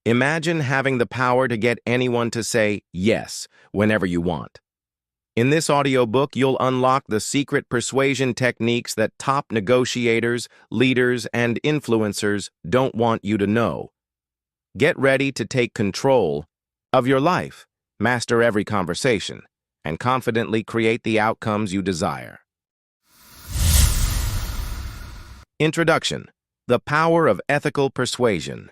Imagine having the power to get anyone to say yes whenever you want. In this audiobook, you'll unlock the secret persuasion techniques that top negotiators, leaders, and influencers don't want you to know. Get ready to take control of your life, master every conversation, and confidently create the outcomes you desire. Introduction: The Power of Ethical Persuasion.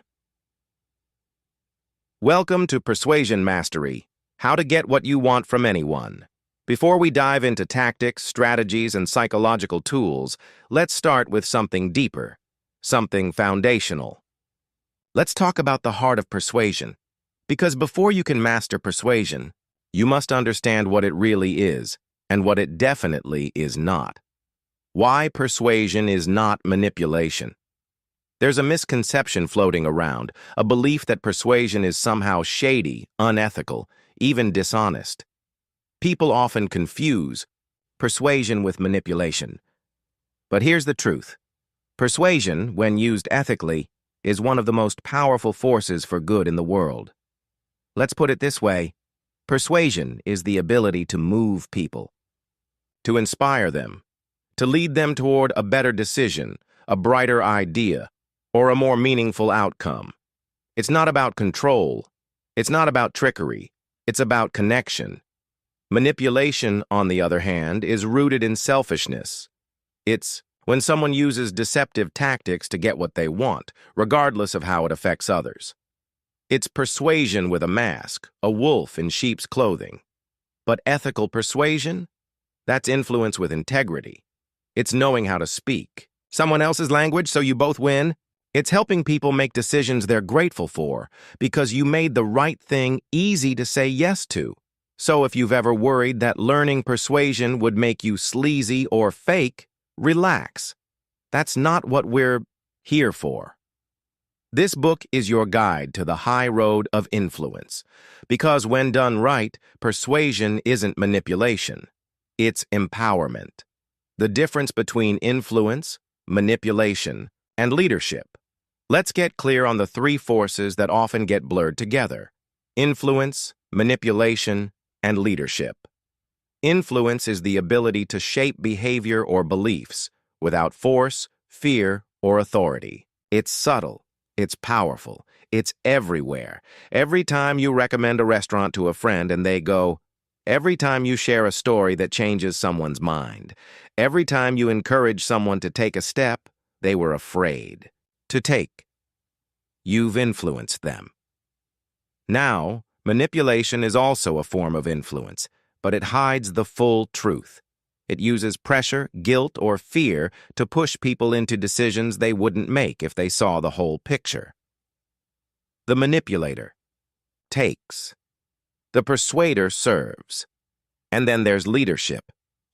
Welcome to Persuasion Mastery, how to get what you want from anyone. Before we dive into tactics, strategies, and psychological tools, let's start with something deeper, something foundational. Let's talk about the heart of persuasion, because before you can master persuasion, you must understand what it really is and what it definitely is not. Why persuasion is not manipulation. There's a misconception floating around, a belief that persuasion is somehow shady, unethical, even dishonest. People often confuse persuasion with manipulation. But here's the truth. Persuasion, when used ethically, is one of the most powerful forces for good in the world. Let's put it this way. Persuasion is the ability to move people, to inspire them, to lead them toward a better decision, a brighter idea, or a more meaningful outcome. It's not about control. It's not about trickery. It's about connection. Manipulation, on the other hand, is rooted in selfishness. It's when someone uses deceptive tactics to get what they want, regardless of how it affects others. It's persuasion with a mask, a wolf in sheep's clothing. But ethical persuasion? That's influence with integrity. It's knowing how to speak someone else's language so you both win. It's helping people make decisions they're grateful for because you made the right thing easy to say yes to. So if you've ever worried that learning persuasion would make you sleazy or fake, relax. That's not what we're here for. This book is your guide to the high road of influence, because when done right, persuasion isn't manipulation. It's empowerment. The difference between influence, manipulation, and leadership. Let's get clear on the three forces that often get blurred together: influence, manipulation, and leadership. Influence is the ability to shape behavior or beliefs without force, fear, or authority. It's subtle. It's powerful. It's everywhere. Every time you recommend a restaurant to a friend and they go, every time you share a story that changes someone's mind, every time you encourage someone to take a step they were afraid to take, you've influenced them. Now, manipulation is also a form of influence, but it hides the full truth. It uses pressure, guilt, or fear to push people into decisions they wouldn't make if they saw the whole picture. The manipulator takes. The persuader serves. And then there's leadership.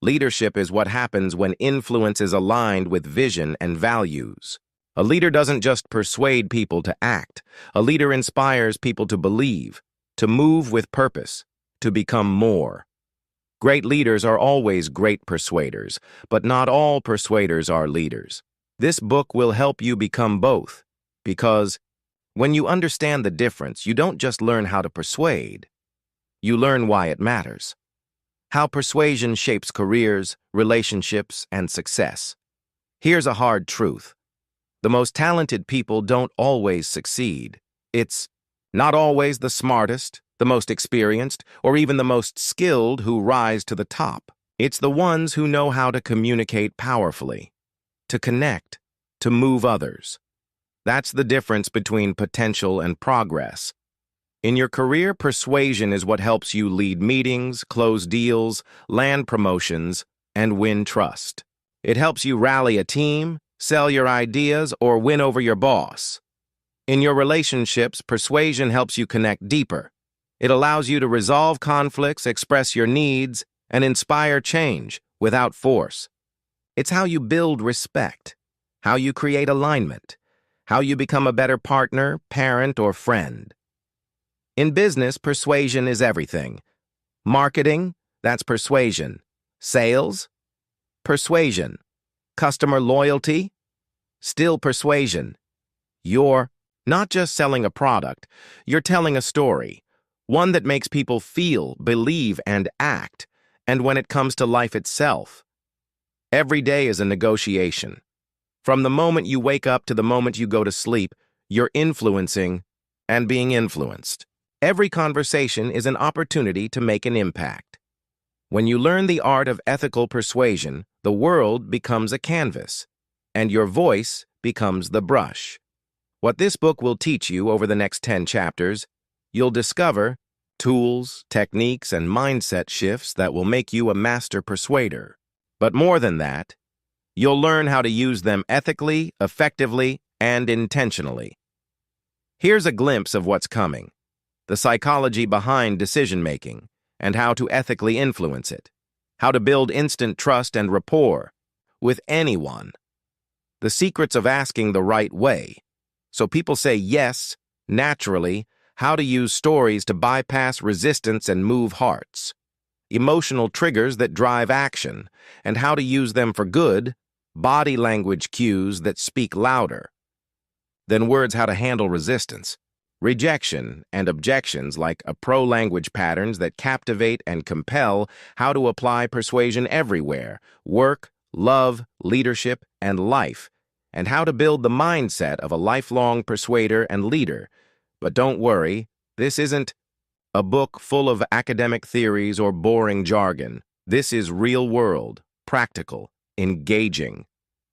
Leadership is what happens when influence is aligned with vision and values. A leader doesn't just persuade people to act. A leader inspires people to believe, to move with purpose, to become more. Great leaders are always great persuaders, but not all persuaders are leaders. This book will help you become both, because when you understand the difference, you don't just learn how to persuade, you learn why it matters. How persuasion shapes careers, relationships, and success. Here's a hard truth. The most talented people don't always succeed. It's not always the smartest, the most experienced, or even the most skilled who rise to the top. It's the ones who know how to communicate powerfully, to connect, to move others. That's the difference between potential and progress. In your career, persuasion is what helps you lead meetings, close deals, land promotions, and win trust. It helps you rally a team, sell your ideas, or win over your boss. In your relationships, persuasion helps you connect deeper. It allows you to resolve conflicts, express your needs, and inspire change without force. It's how you build respect, how you create alignment, how you become a better partner, parent, or friend. In business, persuasion is everything. Marketing, that's persuasion. Sales, persuasion. Customer loyalty, still persuasion. Your Not just selling a product, you're telling a story, one that makes people feel, believe, and act. And when it comes to life itself, every day is a negotiation. From the moment you wake up to the moment you go to sleep, you're influencing and being influenced. Every conversation is an opportunity to make an impact. When you learn the art of ethical persuasion, the world becomes a canvas, and your voice becomes the brush. What this book will teach you over the next 10 chapters, you'll discover tools, techniques, and mindset shifts that will make you a master persuader. But more than that, you'll learn how to use them ethically, effectively, and intentionally. Here's a glimpse of what's coming: the psychology behind decision-making and how to ethically influence it, how to build instant trust and rapport with anyone, the secrets of asking the right way, so people say yes naturally, how to use stories to bypass resistance and move hearts, emotional triggers that drive action, and how to use them for good, body language cues that speak louder than words, how to handle resistance, rejection, and objections like pro-language patterns that captivate and compel, how to apply persuasion everywhere, work, love, leadership, and life, and how to build the mindset of a lifelong persuader and leader. But don't worry, this isn't a book full of academic theories or boring jargon. This is real-world, practical, engaging.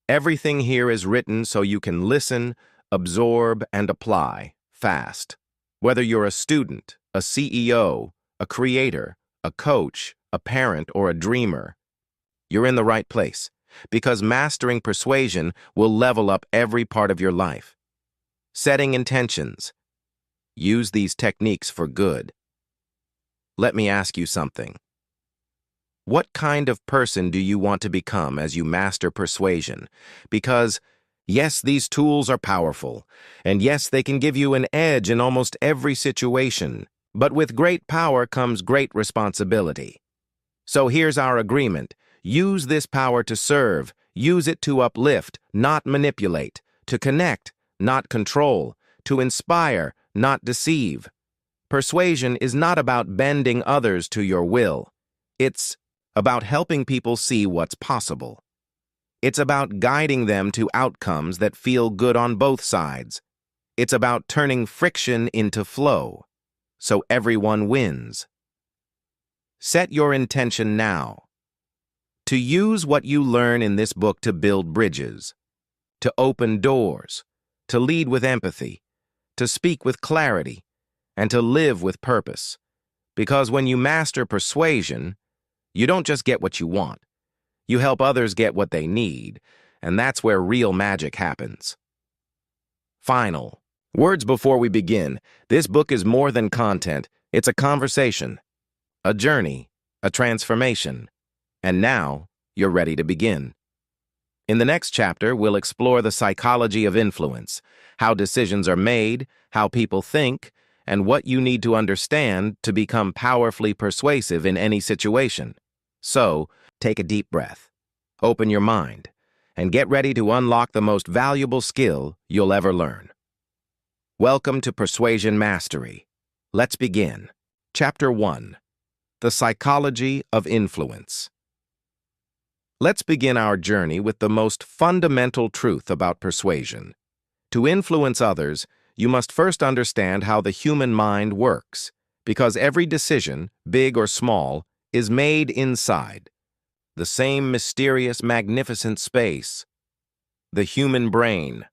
Everything here is written so you can listen, absorb, and apply fast. Whether you're a student, a CEO, a creator, a coach, a parent, or a dreamer, you're in the right place, because mastering persuasion will level up every part of your life. Setting intentions. Use these techniques for good. Let me ask you something. What kind of person do you want to become as you master persuasion? Because, yes, these tools are powerful, and yes, they can give you an edge in almost every situation, but with great power comes great responsibility. So here's our agreement. Use this power to serve, use it to uplift, not manipulate, to connect, not control, to inspire, not deceive. Persuasion is not about bending others to your will. It's about helping people see what's possible. It's about guiding them to outcomes that feel good on both sides. It's about turning friction into flow, so everyone wins. Set your intention now. To use what you learn in this book to build bridges, to open doors, to lead with empathy, to speak with clarity, and to live with purpose. Because when you master persuasion, you don't just get what you want. You help others get what they need, and that's where real magic happens. Final words before we begin. This book is more than content. It's a conversation, a journey, a transformation. And now, you're ready to begin. In the next chapter, we'll explore the psychology of influence, how decisions are made, how people think, and what you need to understand to become powerfully persuasive in any situation. So, take a deep breath, open your mind, and get ready to unlock the most valuable skill you'll ever learn. Welcome to Persuasion Mastery. Let's begin. Chapter 1. The Psychology of Influence. Let's begin our journey with the most fundamental truth about persuasion. To influence others, you must first understand how the human mind works, because every decision, big or small, is made inside the same mysterious, magnificent space, the human brain.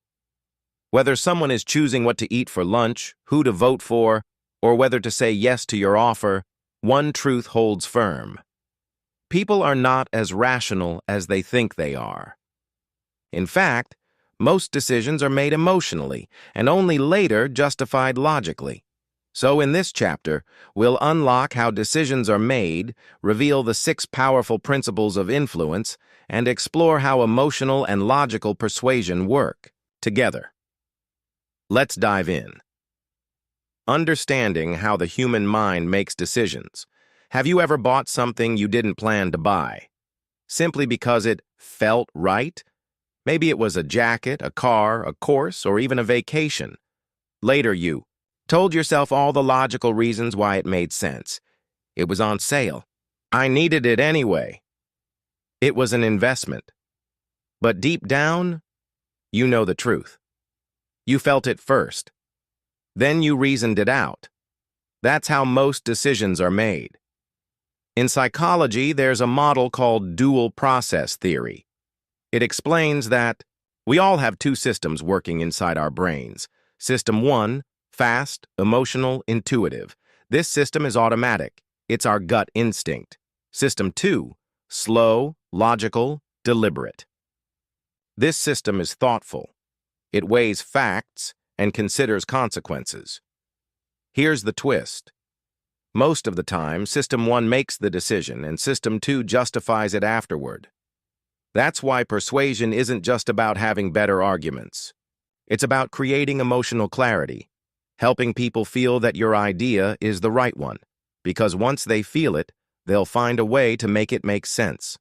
Whether someone is choosing what to eat for lunch, who to vote for, or whether to say yes to your offer, one truth holds firm. People are not as rational as they think they are. In fact, most decisions are made emotionally and only later justified logically. So in this chapter, we'll unlock how decisions are made, reveal the 6 powerful principles of influence, and explore how emotional and logical persuasion work together. Let's dive in. Understanding how the human mind makes decisions. Have you ever bought something you didn't plan to buy, simply because it felt right? Maybe it was a jacket, a car, a course, or even a vacation. Later, you told yourself all the logical reasons why it made sense. It was on sale. I needed it anyway. It was an investment. But deep down, you know the truth. You felt it first. Then you reasoned it out. That's how most decisions are made. In psychology, there's a model called dual process theory. It explains that we all have two systems working inside our brains. System 1, fast, emotional, intuitive. This system is automatic. It's our gut instinct. System 2, slow, logical, deliberate. This system is thoughtful. It weighs facts and considers consequences. Here's the twist. Most of the time, System 1 makes the decision and System 2 justifies it afterward. That's why persuasion isn't just about having better arguments. It's about creating emotional clarity, helping people feel that your idea is the right one, because once they feel it, they'll find a way to make it make sense.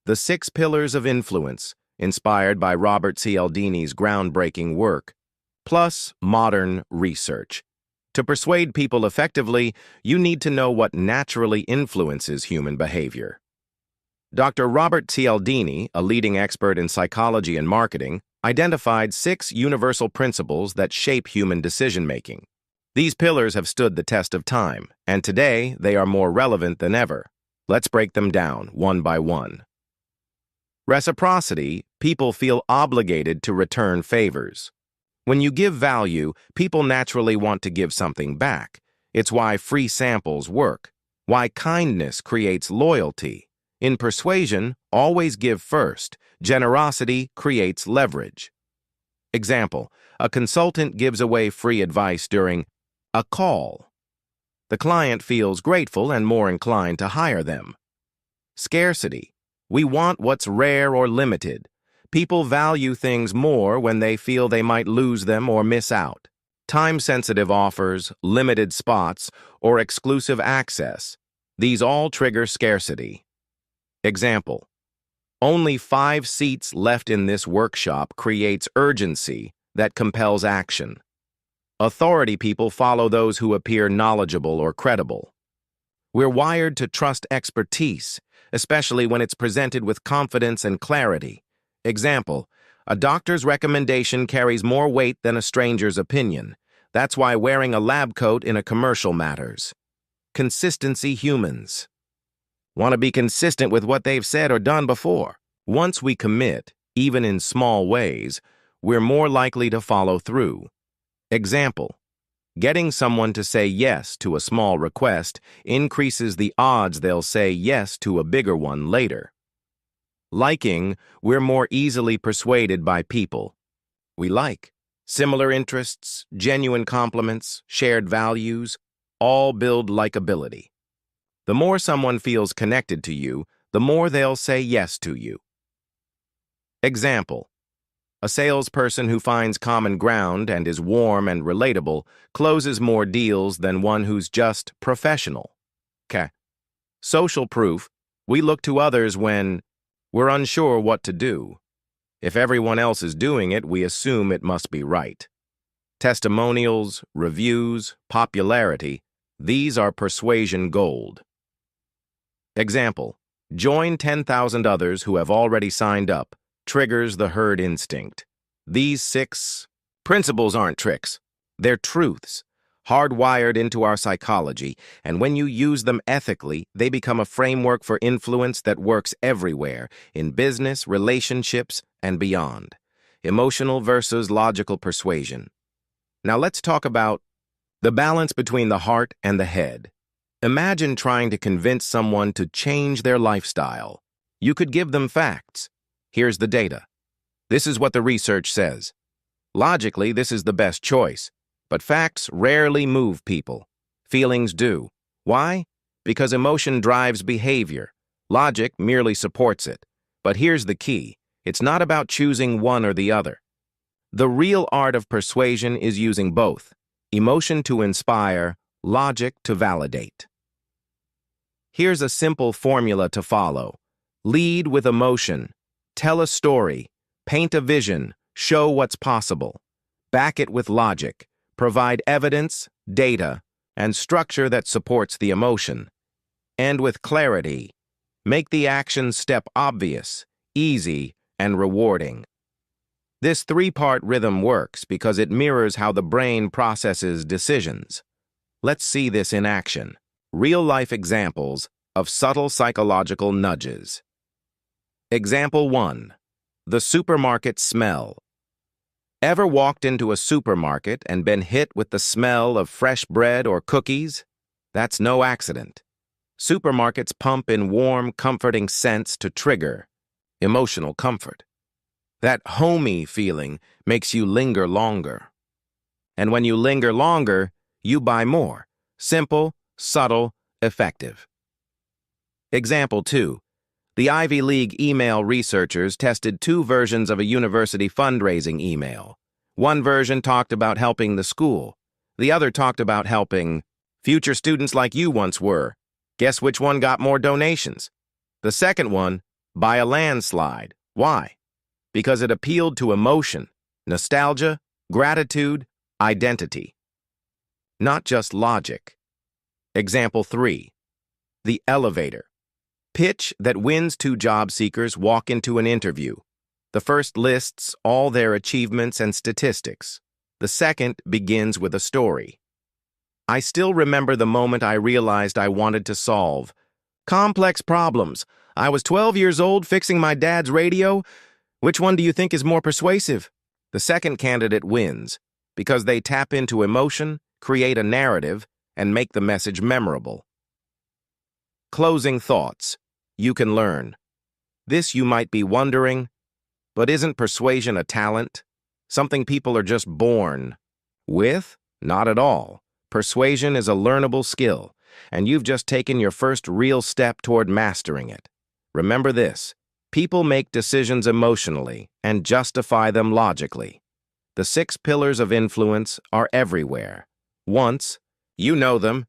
The 6 Pillars of Influence, inspired by Robert Cialdini's groundbreaking work, plus modern research. To persuade people effectively, you need to know what naturally influences human behavior. Dr. Robert Cialdini, a leading expert in psychology and marketing, identified 6 universal principles that shape human decision-making. These pillars have stood the test of time, and today they are more relevant than ever. Let's break them down one by one. Reciprocity, people feel obligated to return favors. When you give value, people naturally want to give something back. It's why free samples work, why kindness creates loyalty. In persuasion, always give first. Generosity creates leverage. Example, a consultant gives away free advice during a call. The client feels grateful and more inclined to hire them. Scarcity, we want what's rare or limited. People value things more when they feel they might lose them or miss out. Time-sensitive offers, limited spots, or exclusive access. These all trigger scarcity. Example, only 5 seats left in this workshop creates urgency that compels action. Authority people follow those who appear knowledgeable or credible. We're wired to trust expertise, especially when it's presented with confidence and clarity. Example, a doctor's recommendation carries more weight than a stranger's opinion. That's why wearing a lab coat in a commercial matters. Consistency humans want to be consistent with what they've said or done before. Once we commit, even in small ways, we're more likely to follow through. Example, getting someone to say yes to a small request increases the odds they'll say yes to a bigger one later. Liking, we're more easily persuaded by people we like. Similar interests, genuine compliments, shared values, all build likability. The more someone feels connected to you, the more they'll say yes to you. Example, a salesperson who finds common ground and is warm and relatable closes more deals than one who's just professional. Social proof, we look to others when we're unsure what to do. If everyone else is doing it, we assume it must be right. Testimonials, reviews, popularity, these are persuasion gold. Example, join 10,000 others who have already signed up, triggers the herd instinct. These 6 principles aren't tricks. They're truths, hardwired into our psychology, and when you use them ethically, they become a framework for influence that works everywhere, in business, relationships, and beyond. Emotional versus logical persuasion. Now let's talk about the balance between the heart and the head. Imagine trying to convince someone to change their lifestyle. You could give them facts. Here's the data. This is what the research says. Logically, this is the best choice. But facts rarely move people. Feelings do. Why? Because emotion drives behavior. Logic merely supports it. But here's the key. It's not about choosing one or the other. The real art of persuasion is using both. Emotion to inspire, logic to validate. Here's a simple formula to follow. Lead with emotion. Tell a story. Paint a vision. Show what's possible. Back it with logic. Provide evidence, data, and structure that supports the emotion. And with clarity, make the action step obvious, easy, and rewarding. This three-part rhythm works because it mirrors how the brain processes decisions. Let's see this in action. Real-life examples of subtle psychological nudges. Example 1. The supermarket smell. Ever walked into a supermarket and been hit with the smell of fresh bread or cookies? That's no accident. Supermarkets pump in warm, comforting scents to trigger emotional comfort. That homey feeling makes you linger longer. And when you linger longer, you buy more. Simple, subtle, effective. Example 2. The Ivy League email researchers tested 2 versions of a university fundraising email. One version talked about helping the school. The other talked about helping future students like you once were. Guess which one got more donations? The second one, by a landslide. Why? Because it appealed to emotion, nostalgia, gratitude, identity. Not just logic. Example 3. The elevator. Pitch that wins 2 job seekers walk into an interview. The first lists all their achievements and statistics. The second begins with a story. I still remember the moment I realized I wanted to solve complex problems. I was 12 years old fixing my dad's radio. Which one do you think is more persuasive? The second candidate wins because they tap into emotion, create a narrative, and make the message memorable. Closing thoughts. You can learn. This you might be wondering, but isn't persuasion a talent? Something people are just born with? Not at all. Persuasion is a learnable skill, and you've just taken your first real step toward mastering it. Remember this: people make decisions emotionally and justify them logically. The 6 pillars of influence are everywhere. Once you know them,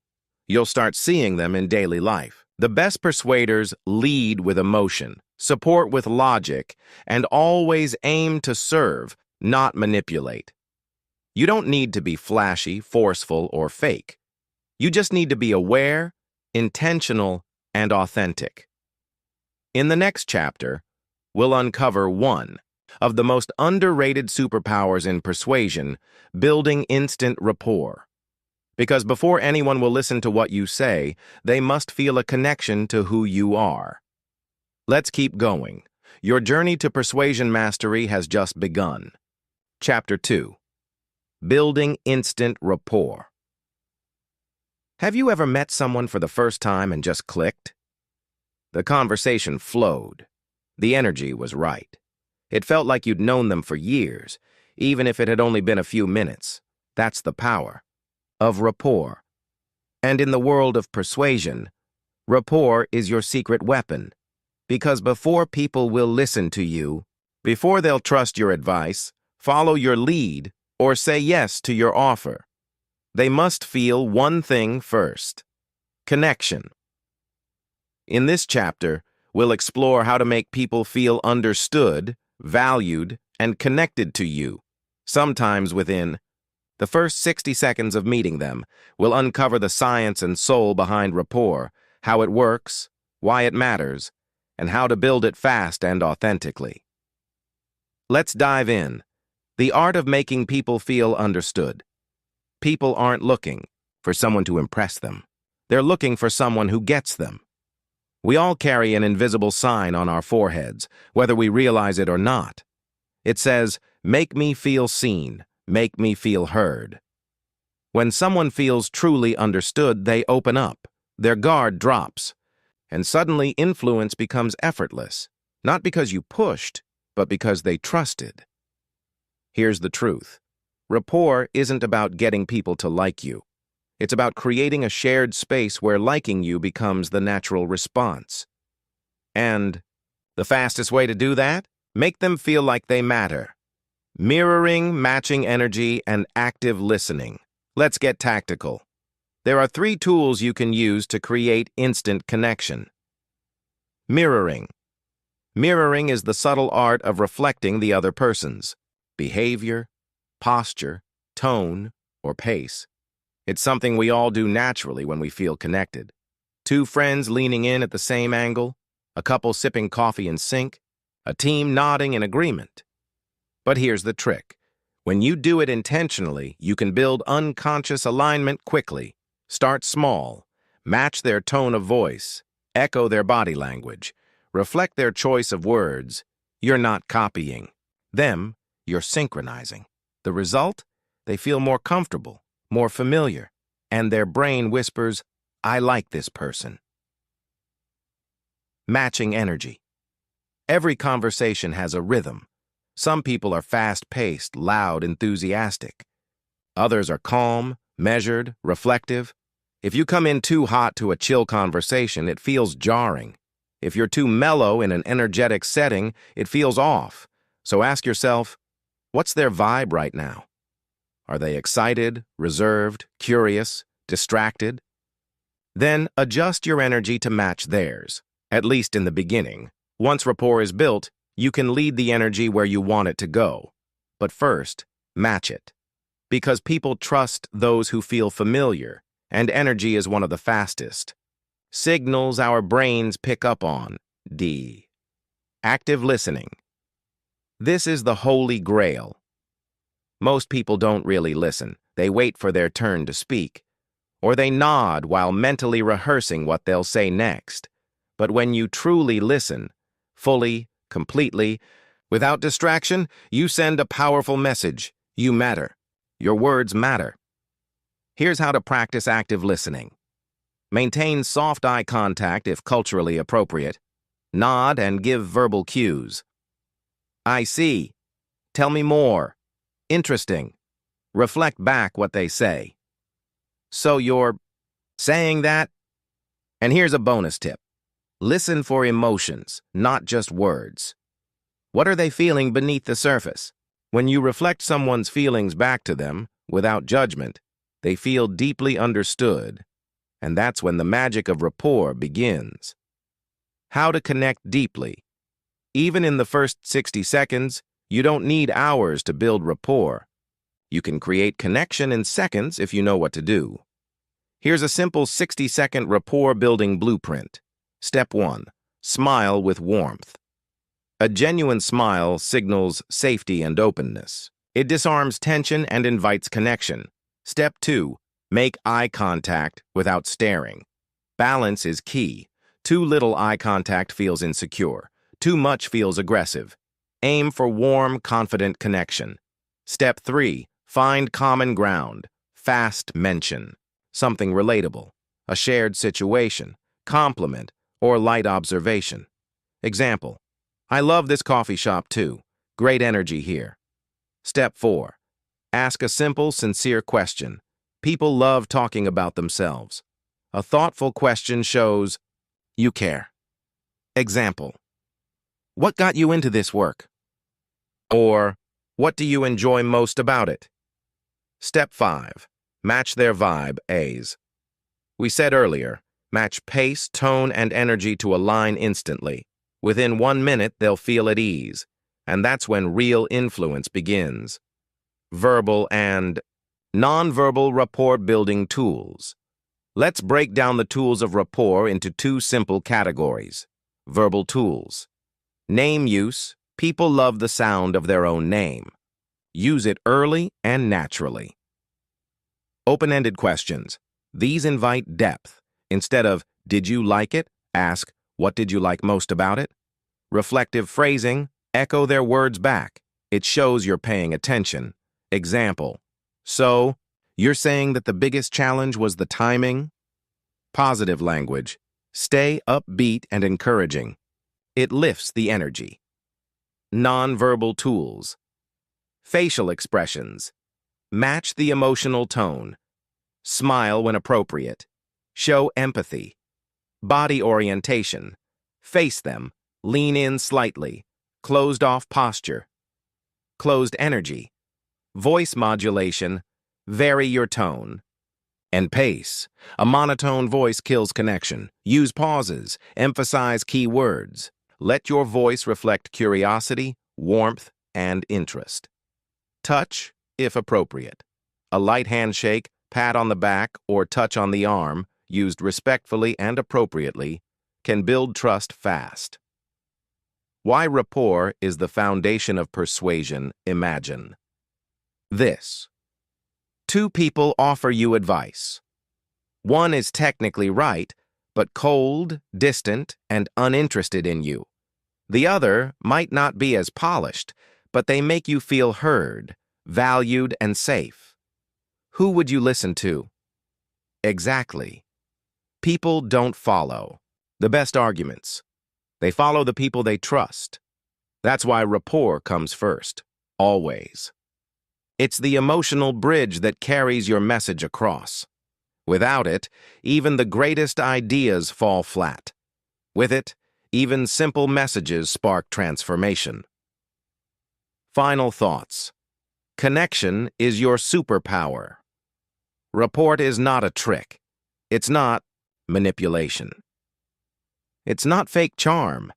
you'll start seeing them in daily life. The best persuaders lead with emotion, support with logic, and always aim to serve, not manipulate. You don't need to be flashy, forceful, or fake. You just need to be aware, intentional, and authentic. In the next chapter, we'll uncover one of the most underrated superpowers in persuasion: building instant rapport. Because before anyone will listen to what you say, they must feel a connection to who you are. Let's keep going. Your journey to persuasion mastery has just begun. Chapter 2. Building instant rapport. Have you ever met someone for the first time and just clicked? The conversation flowed. The energy was right. It felt like you'd known them for years, even if it had only been a few minutes. That's the power of rapport. And in the world of persuasion, rapport is your secret weapon. Because before people will listen to you, before they'll trust your advice, follow your lead, or say yes to your offer, they must feel one thing first: connection. In this chapter, we'll explore how to make people feel understood, valued, and connected to you. Sometimes within the first 60 seconds of meeting them, we'll uncover the science and soul behind rapport, how it works, why it matters, and how to build it fast and authentically. Let's dive in. The art of making people feel understood. People aren't looking for someone to impress them. They're looking for someone who gets them. We all carry an invisible sign on our foreheads, whether we realize it or not. It says, "Make me feel seen, make me feel heard." When someone feels truly understood, they open up, their guard drops, and suddenly influence becomes effortless, not because you pushed, but because they trusted. Here's the truth. Rapport isn't about getting people to like you. It's about creating a shared space where liking you becomes the natural response. And the fastest way to do that? Make them feel like they matter. Mirroring, matching energy, and active listening. Let's get tactical. There are 3 tools you can use to create instant connection. Mirroring. Mirroring is the subtle art of reflecting the other person's behavior, posture, tone, or pace. It's something we all do naturally when we feel connected. Two friends leaning in at the same angle, a couple sipping coffee in sync, a team nodding in agreement. But here's the trick. When you do it intentionally, you can build unconscious alignment quickly. Start small, match their tone of voice, echo their body language, reflect their choice of words. You're not copying them, you're synchronizing. The result? They feel more comfortable, more familiar, and their brain whispers, "I like this person." Matching energy. Every conversation has a rhythm. Some people are fast-paced, loud, enthusiastic. Others are calm, measured, reflective. If you come in too hot to a chill conversation, it feels jarring. If you're too mellow in an energetic setting, it feels off. So ask yourself, what's their vibe right now? Are they excited, reserved, curious, distracted? Then adjust your energy to match theirs, at least in the beginning. Once rapport is built, you can lead the energy where you want it to go. But first, match it. Because people trust those who feel familiar, and energy is one of the fastest signals our brains pick up on. D. Active listening. This is the holy grail. Most people don't really listen. They wait for their turn to speak, or they nod while mentally rehearsing what they'll say next. But when you truly listen, fully, completely, without distraction, you send a powerful message. You matter. Your words matter. Here's how to practice active listening. Maintain soft eye contact if culturally appropriate. Nod and give verbal cues. I see. Tell me more. Interesting. Reflect back what they say. So you're saying that? And here's a bonus tip. Listen for emotions, not just words. What are they feeling beneath the surface? When you reflect someone's feelings back to them, without judgment, they feel deeply understood, and that's when the magic of rapport begins. How to connect deeply. Even in the first 60 seconds, you don't need hours to build rapport. You can create connection in seconds if you know what to do. Here's a simple 60-second rapport-building blueprint. Step 1. Smile with warmth. A genuine smile signals safety and openness. It disarms tension and invites connection. Step 2. Make eye contact without staring. Balance is key. Too little eye contact feels insecure. Too much feels aggressive. Aim for warm, confident connection. Step 3. Find common ground. Fast mention. Something relatable. A shared situation. Compliment. Or light observation. Example. I love this coffee shop too. Great energy here. Step 4. Ask a simple, sincere question. People love talking about themselves. A thoughtful question shows you care. Example. What got you into this work? Or, what do you enjoy most about it? Step 5. Match their vibe, A's. We said earlier, match pace, tone, and energy to align instantly. Within 1 minute, they'll feel at ease, and that's when real influence begins. Verbal and non-verbal rapport-building tools. Let's break down the tools of rapport into 2 simple categories. Verbal tools. Name use. People love the sound of their own name. Use it early and naturally. Open-ended questions. These invite depth. Instead of, did you like it? Ask, what did you like most about it? Reflective phrasing. Echo their words back. It shows you're paying attention. Example. So, you're saying that the biggest challenge was the timing? Positive language. Stay upbeat and encouraging. It lifts the energy. Non-verbal tools. Facial expressions. Match the emotional tone. Smile when appropriate. Show empathy. Body orientation. Face them. Lean in slightly. Closed-off posture. Closed energy. Voice modulation. Vary your tone. And pace. A monotone voice kills connection. Use pauses. Emphasize key words. Let your voice reflect curiosity, warmth, and interest. Touch, if appropriate. A light handshake, pat on the back, or touch on the arm, used respectfully and appropriately, can build trust fast. Why rapport is the foundation of persuasion. Imagine this. Two people offer you advice. One is technically right, but cold, distant, and uninterested in you. The other might not be as polished, but they make you feel heard, valued, and safe. Who would you listen to? Exactly. People don't follow the best arguments. They follow the people they trust. That's why rapport comes first, always. It's the emotional bridge that carries your message across. Without it, even the greatest ideas fall flat. With it, even simple messages spark transformation. Final thoughts. Connection is your superpower. Rapport is not a trick. It's not manipulation. It's not fake charm.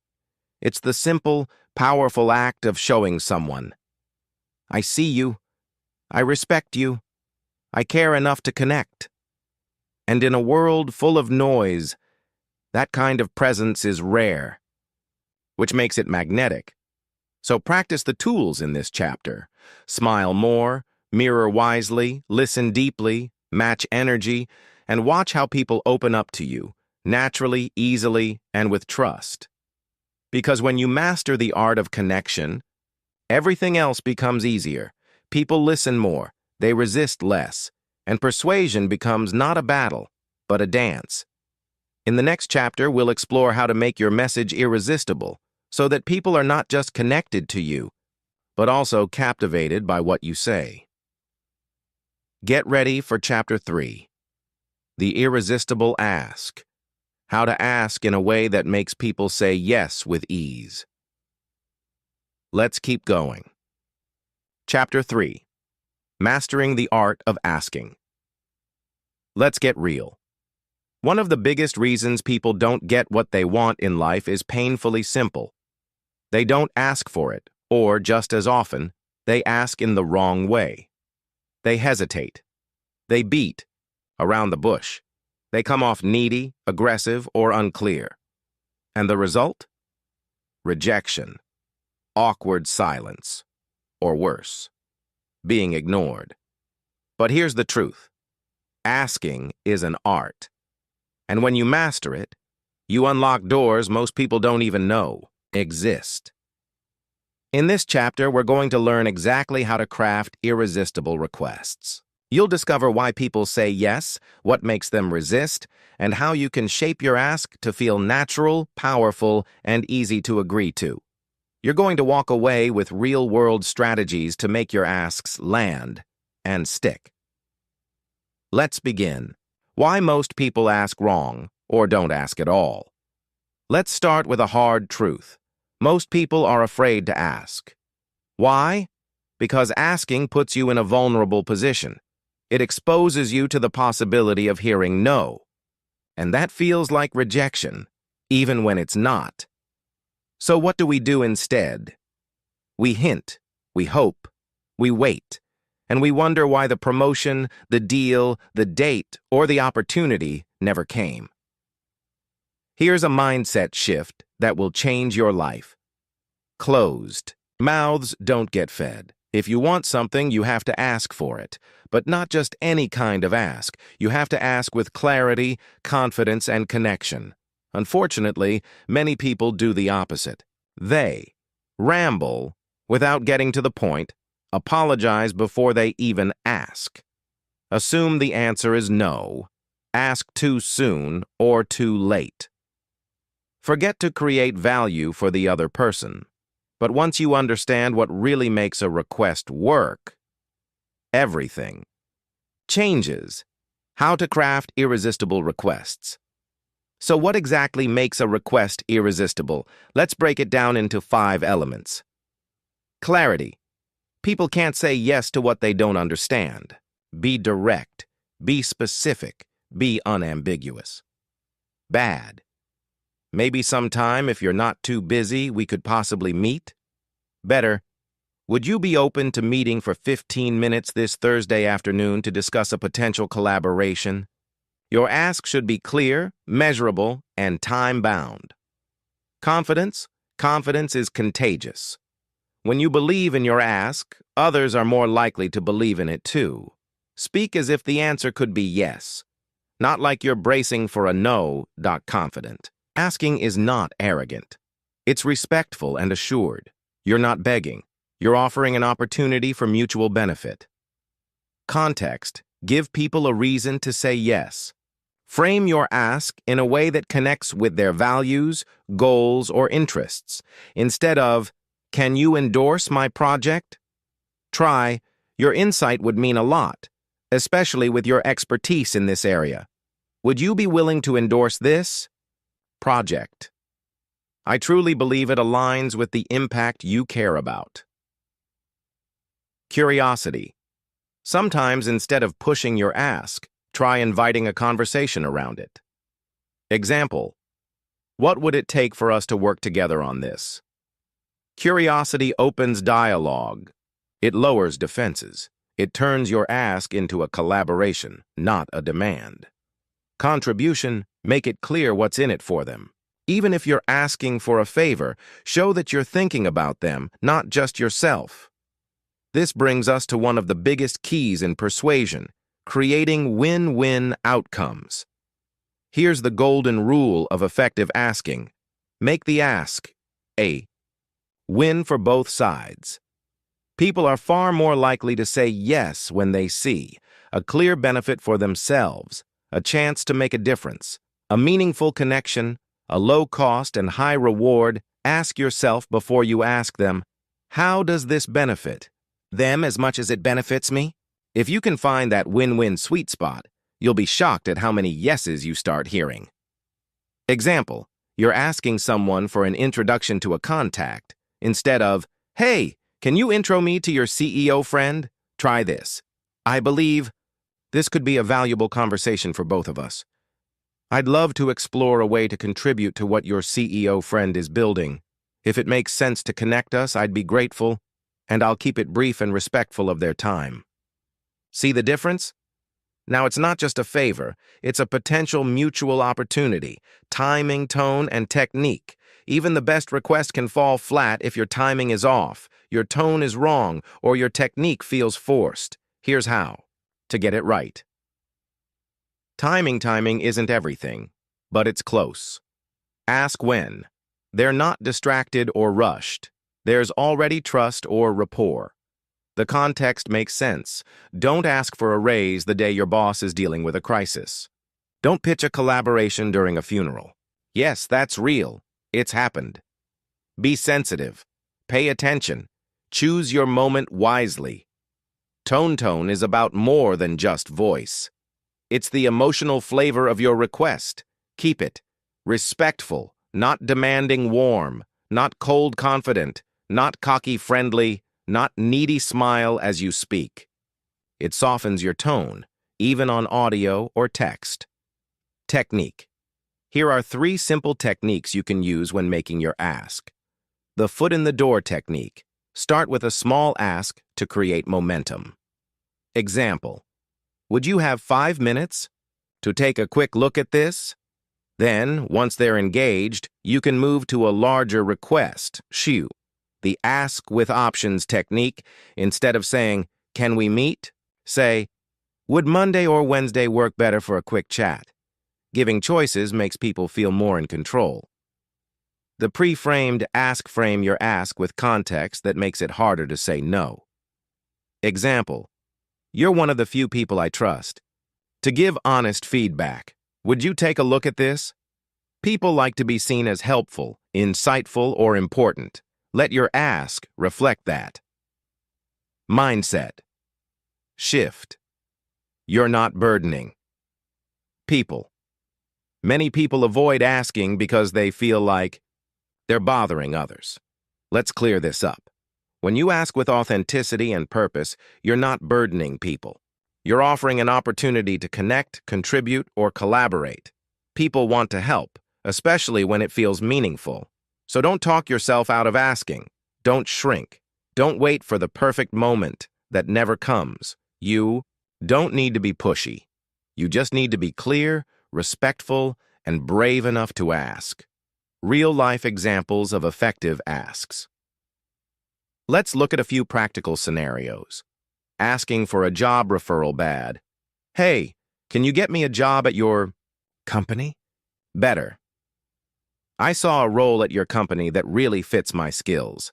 It's the simple, powerful act of showing someone, I see you, I respect you, I care enough to connect. And in a world full of noise, that kind of presence is rare, which makes it magnetic. So practice the tools in this chapter. Smile more, mirror wisely, listen deeply, match energy, and watch how people open up to you, naturally, easily, and with trust. Because when you master the art of connection, everything else becomes easier. People listen more, they resist less, and persuasion becomes not a battle, but a dance. In the next chapter, we'll explore how to make your message irresistible, so that people are not just connected to you, but also captivated by what you say. Get ready for Chapter 3. The Irresistible Ask. How to ask in a way that makes people say yes with ease. Let's keep going. Chapter 3. Mastering the Art of Asking. Let's get real. One of the biggest reasons people don't get what they want in life is painfully simple. They don't ask for it, or, just as often, they ask in the wrong way. They hesitate. They beat around the bush. They come off needy, aggressive, or unclear. And the result? Rejection, awkward silence, or worse, being ignored. But here's the truth. Asking is an art. And when you master it, you unlock doors most people don't even know exist. In this chapter, we're going to learn exactly how to craft irresistible requests. You'll discover why people say yes, what makes them resist, and how you can shape your ask to feel natural, powerful, and easy to agree to. You're going to walk away with real-world strategies to make your asks land and stick. Let's begin. Why most people ask wrong or don't ask at all. Let's start with a hard truth. Most people are afraid to ask. Why? Because asking puts you in a vulnerable position. It exposes you to the possibility of hearing no. And that feels like rejection, even when it's not. So what do we do instead? We hint, we hope, we wait, and we wonder why the promotion, the deal, the date, or the opportunity never came. Here's a mindset shift that will change your life. Closed mouths don't get fed. If you want something, you have to ask for it. But not just any kind of ask. You have to ask with clarity, confidence, and connection. Unfortunately, many people do the opposite. They ramble without getting to the point, apologize before they even ask. Assume the answer is no, ask too soon or too late. Forget to create value for the other person. But once you understand what really makes a request work, everything changes. How to craft irresistible requests. So what exactly makes a request irresistible? Let's break it down into 5 elements. Clarity. People can't say yes to what they don't understand. Be direct. Be specific. Be unambiguous. Bad. Maybe sometime, if you're not too busy, we could possibly meet. Better, Would you be open to meeting for 15 minutes this Thursday afternoon to discuss a potential collaboration? Your ask should be clear, measurable, and time-bound. Confidence? Confidence is contagious. When you believe in your ask, others are more likely to believe in it too. Speak as if the answer could be yes, not like you're bracing for a no. Confident. Asking is not arrogant. It's respectful and assured. You're not begging. You're offering an opportunity for mutual benefit. Context. Give people a reason to say yes. Frame your ask in a way that connects with their values, goals, or interests, instead of, "Can you endorse my project?" Try, "Your insight would mean a lot, especially with your expertise in this area. Would you be willing to endorse this project? I truly believe it aligns with the impact you care about." Curiosity. Sometimes, instead of pushing your ask, try inviting a conversation around it. Example: what would it take for us to work together on this? Curiosity opens dialogue. It lowers defenses. It turns your ask into a collaboration, not a demand. Contribution: make it clear what's in it for them. Even if you're asking for a favor, show that you're thinking about them, not just yourself. This brings us to one of the biggest keys in persuasion: creating win-win outcomes. Here's the golden rule of effective asking. Make the ask a win for both sides. People are far more likely to say yes when they see a clear benefit for themselves, a chance to make a difference, a meaningful connection, a low cost and high reward. Ask yourself before you ask them, how does this benefit them as much as it benefits me? If you can find that win-win sweet spot, you'll be shocked at how many yeses you start hearing. Example: you're asking someone for an introduction to a contact. Instead of, "Hey, can you intro me to your CEO friend?" Try this: "I believe this could be a valuable conversation for both of us. I'd love to explore a way to contribute to what your CEO friend is building. If it makes sense to connect us, I'd be grateful, and I'll keep it brief and respectful of their time." See the difference? Now, it's not just a favor, it's a potential mutual opportunity. Timing, tone, and technique. Even the best request can fall flat if your timing is off, your tone is wrong, or your technique feels forced. Here's how to get it right. Timing isn't everything, but it's close. Ask when. They're not distracted or rushed. There's already trust or rapport. The context makes sense. Don't ask for a raise the day your boss is dealing with a crisis. Don't pitch a collaboration during a funeral. Yes, that's real. It's happened. Be sensitive. Pay attention. Choose your moment wisely. Tone is about more than just voice. It's the emotional flavor of your request. Keep it respectful, not demanding warm, not cold confident, not cocky friendly, not needy smile as you speak. It softens your tone, even on audio or text. Technique. Here are 3 simple techniques you can use when making your ask. The foot in the door technique. Start with a small ask to create momentum. Example: would you have 5 minutes to take a quick look at this? Then, once they're engaged, you can move to a larger request. The ask with options technique. Instead of saying, "Can we meet?" say, "Would Monday or Wednesday work better for a quick chat?" Giving choices makes people feel more in control. The pre-framed ask: frame your ask with context that makes it harder to say no. Example: you're one of the few people I trust. To give honest feedback, would you take a look at this? People like to be seen as helpful, insightful, or important. Let your ask reflect that. Mindset. Shift. You're not burdening people. Many people avoid asking because they feel like they're bothering others. Let's clear this up. When you ask with authenticity and purpose, you're not burdening people. You're offering an opportunity to connect, contribute, or collaborate. People want to help, especially when it feels meaningful. So don't talk yourself out of asking. Don't shrink. Don't wait for the perfect moment that never comes. You don't need to be pushy. You just need to be clear, respectful, and brave enough to ask. Real-life examples of effective asks. Let's look at a few practical scenarios. Asking for a job referral bad. Hey, can you get me a job at your company? Better. I saw a role at your company that really fits my skills.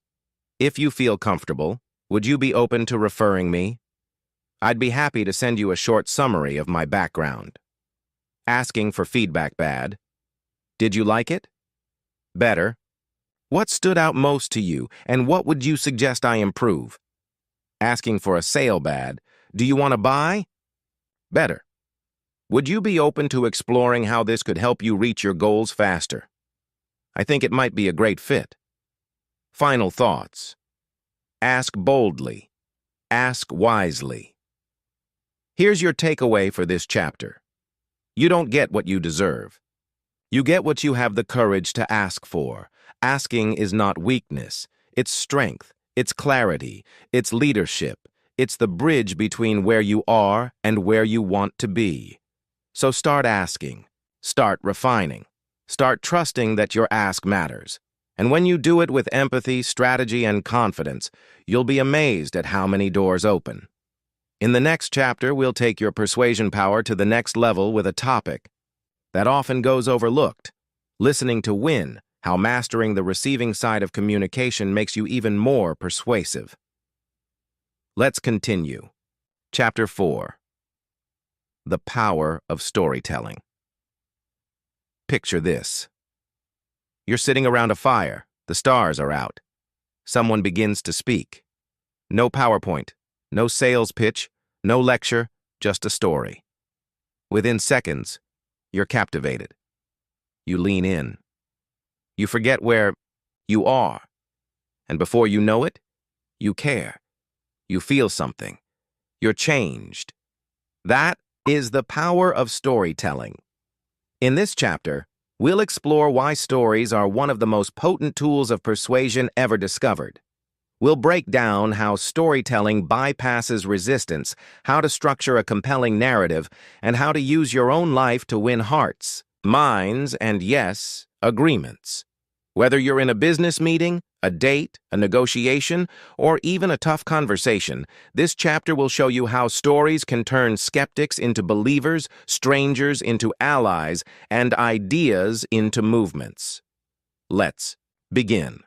If you feel comfortable, would you be open to referring me? I'd be happy to send you a short summary of my background. Asking for feedback bad. Did you like it? Better. What stood out most to you, and what would you suggest I improve? Asking for a sale bad. Do you want to buy? Better. Would you be open to exploring how this could help you reach your goals faster? I think it might be a great fit. Final thoughts. Ask boldly. Ask wisely. Here's your takeaway for this chapter. You don't get what you deserve. You get what you have the courage to ask for. Asking is not weakness. It's strength. It's clarity. It's leadership. It's the bridge between where you are and where you want to be. So start asking. Start refining. Start trusting that your ask matters. And when you do it with empathy, strategy, and confidence, you'll be amazed at how many doors open. In the next chapter, we'll take your persuasion power to the next level with a topic that often goes overlooked: listening to win, how mastering the receiving side of communication makes you even more persuasive. Let's continue. Chapter 4. The Power of Storytelling. Picture this. You're sitting around a fire. The stars are out. Someone begins to speak. No PowerPoint, no sales pitch, no lecture, just a story. Within seconds, you're captivated. You lean in. You forget where you are. And before you know it, you care. You feel something. You're changed. That is the power of storytelling. In this chapter, we'll explore why stories are one of the most potent tools of persuasion ever discovered. We'll break down how storytelling bypasses resistance, how to structure a compelling narrative, and how to use your own life to win hearts, minds, and yes, agreements. Whether you're in a business meeting, a date, a negotiation, or even a tough conversation, this chapter will show you how stories can turn skeptics into believers, strangers into allies, and ideas into movements. Let's begin.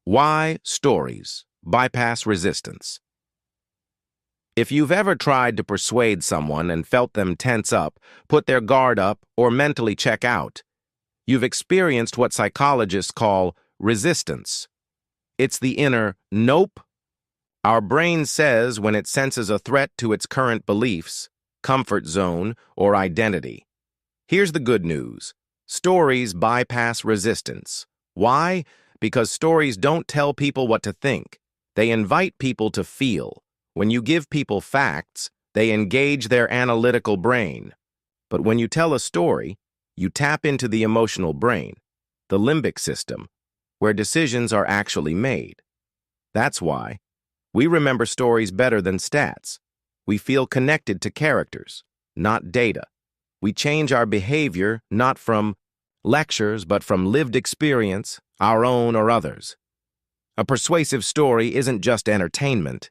Why stories bypass resistance. If you've ever tried to persuade someone and felt them tense up, put their guard up, or mentally check out, you've experienced what psychologists call resistance. It's the inner nope. Our brain says when it senses a threat to its current beliefs, comfort zone, or identity. Here's the good news. Stories bypass resistance. Why? Because stories don't tell people what to think. They invite people to feel. When you give people facts, they engage their analytical brain. But when you tell a story, you tap into the emotional brain, the limbic system, where decisions are actually made. That's why we remember stories better than stats. We feel connected to characters, not data. We change our behavior not from lectures, but from lived experience, our own or others. A persuasive story isn't just entertainment.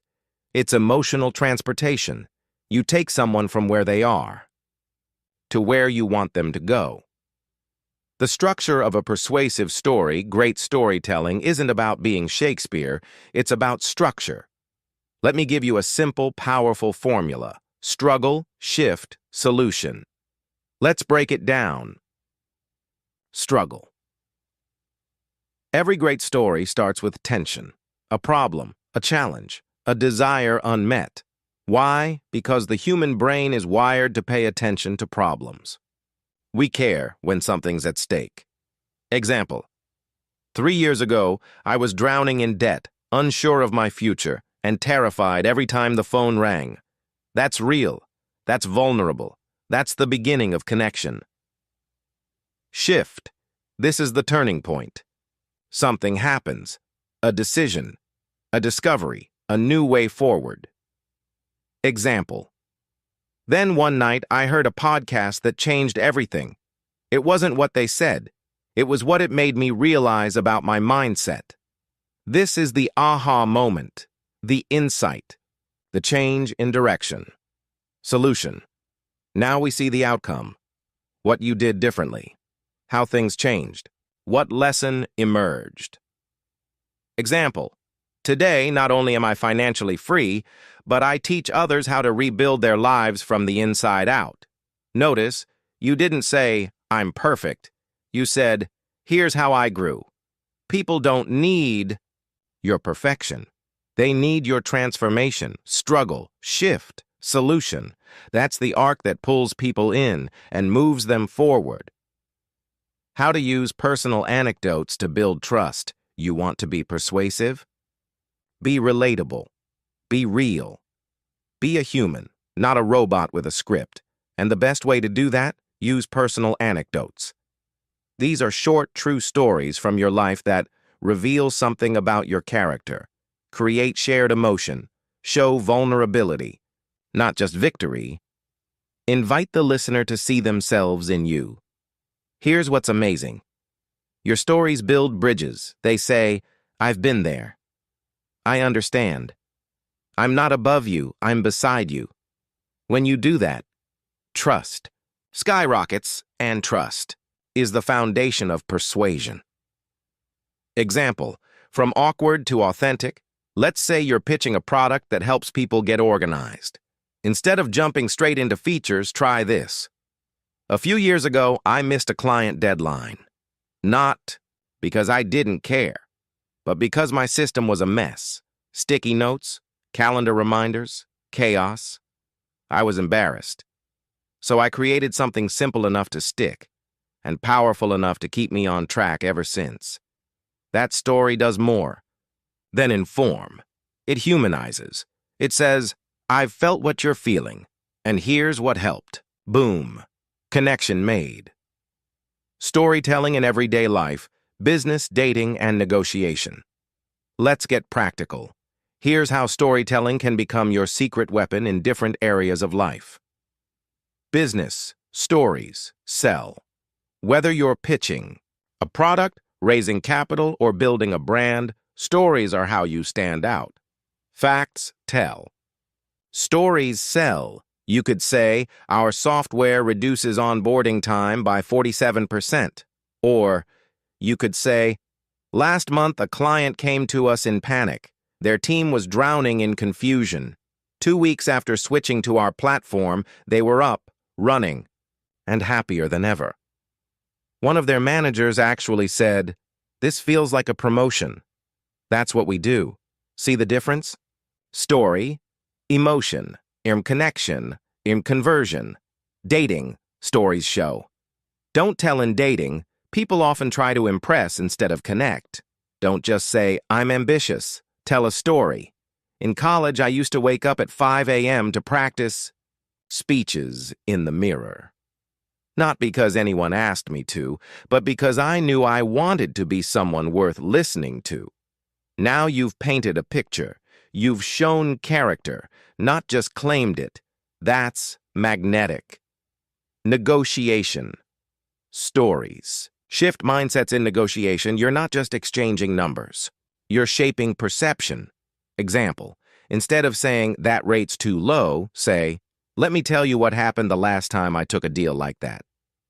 It's emotional transportation. You take someone from where they are to where you want them to go. The structure of a persuasive story, great storytelling, isn't about being Shakespeare, it's about structure. Let me give you a simple, powerful formula: struggle, shift, solution. Let's break it down. Struggle. Every great story starts with tension, a problem, a challenge, a desire unmet. Why? Because the human brain is wired to pay attention to problems. We care when something's at stake. Example: 3 years ago, I was drowning in debt, unsure of my future, and terrified every time the phone rang. That's real. That's vulnerable. That's the beginning of connection. Shift. This is the turning point. Something happens. A decision. a discovery, a new way forward. Example. Then one night I heard a podcast that changed everything. It wasn't what they said. It was what it made me realize about my mindset. This is the aha moment, the insight, the change in direction. Solution. Now we see the outcome. What you did differently. How things changed. What lesson emerged. Example. Today, not only am I financially free, but I teach others how to rebuild their lives from the inside out. Notice, you didn't say, I'm perfect. You said, here's how I grew. People don't need your perfection. They need your transformation, struggle, shift, solution. That's the arc that pulls people in and moves them forward. How to use personal anecdotes to build trust. You want to be persuasive? Be relatable. Be real. Be a human, not a robot with a script. And the best way to do that? Use personal anecdotes. These are short, true stories from your life that reveal something about your character, create shared emotion, show vulnerability, not just victory. Invite the listener to see themselves in you. Here's what's amazing. Your stories build bridges. They say, I've been there. I understand. I'm not above you, I'm beside you. When you do that, trust skyrockets, and trust is the foundation of persuasion. Example, from awkward to authentic, let's say you're pitching a product that helps people get organized. Instead of jumping straight into features, try this. A few years ago, I missed a client deadline. Not because I didn't care, but because my system was a mess. Sticky notes, calendar reminders, chaos. I was embarrassed. So I created something simple enough to stick and powerful enough to keep me on track ever since. That story does more than inform. It humanizes. It says, I've felt what you're feeling, and here's what helped. Boom. Connection made. Storytelling in everyday life, business, dating, and negotiation. Let's get practical. Here's how storytelling can become your secret weapon in different areas of life. Business, stories, sell. Whether you're pitching a product, raising capital, or building a brand, stories are how you stand out. Facts tell. Stories sell. You could say, our software reduces onboarding time by 47%. Or you could say, last month a client came to us in panic. Their team was drowning in confusion. 2 weeks after switching to our platform, they were up, running, and happier than ever. One of their managers actually said, this feels like a promotion. That's what we do. See the difference? Story, emotion, connection, conversion. Dating, stories show. Don't tell in dating. People often try to impress instead of connect. Don't just say, I'm ambitious. Tell a story. In college, I used to wake up at 5 a.m. to practice speeches in the mirror. Not because anyone asked me to, but because I knew I wanted to be someone worth listening to. Now you've painted a picture. You've shown character, not just claimed it. That's magnetic. Negotiation. Stories. Shift mindsets in negotiation. You're not just exchanging numbers. You're shaping perception. Example, instead of saying, that rate's too low, say, let me tell you what happened the last time I took a deal like that.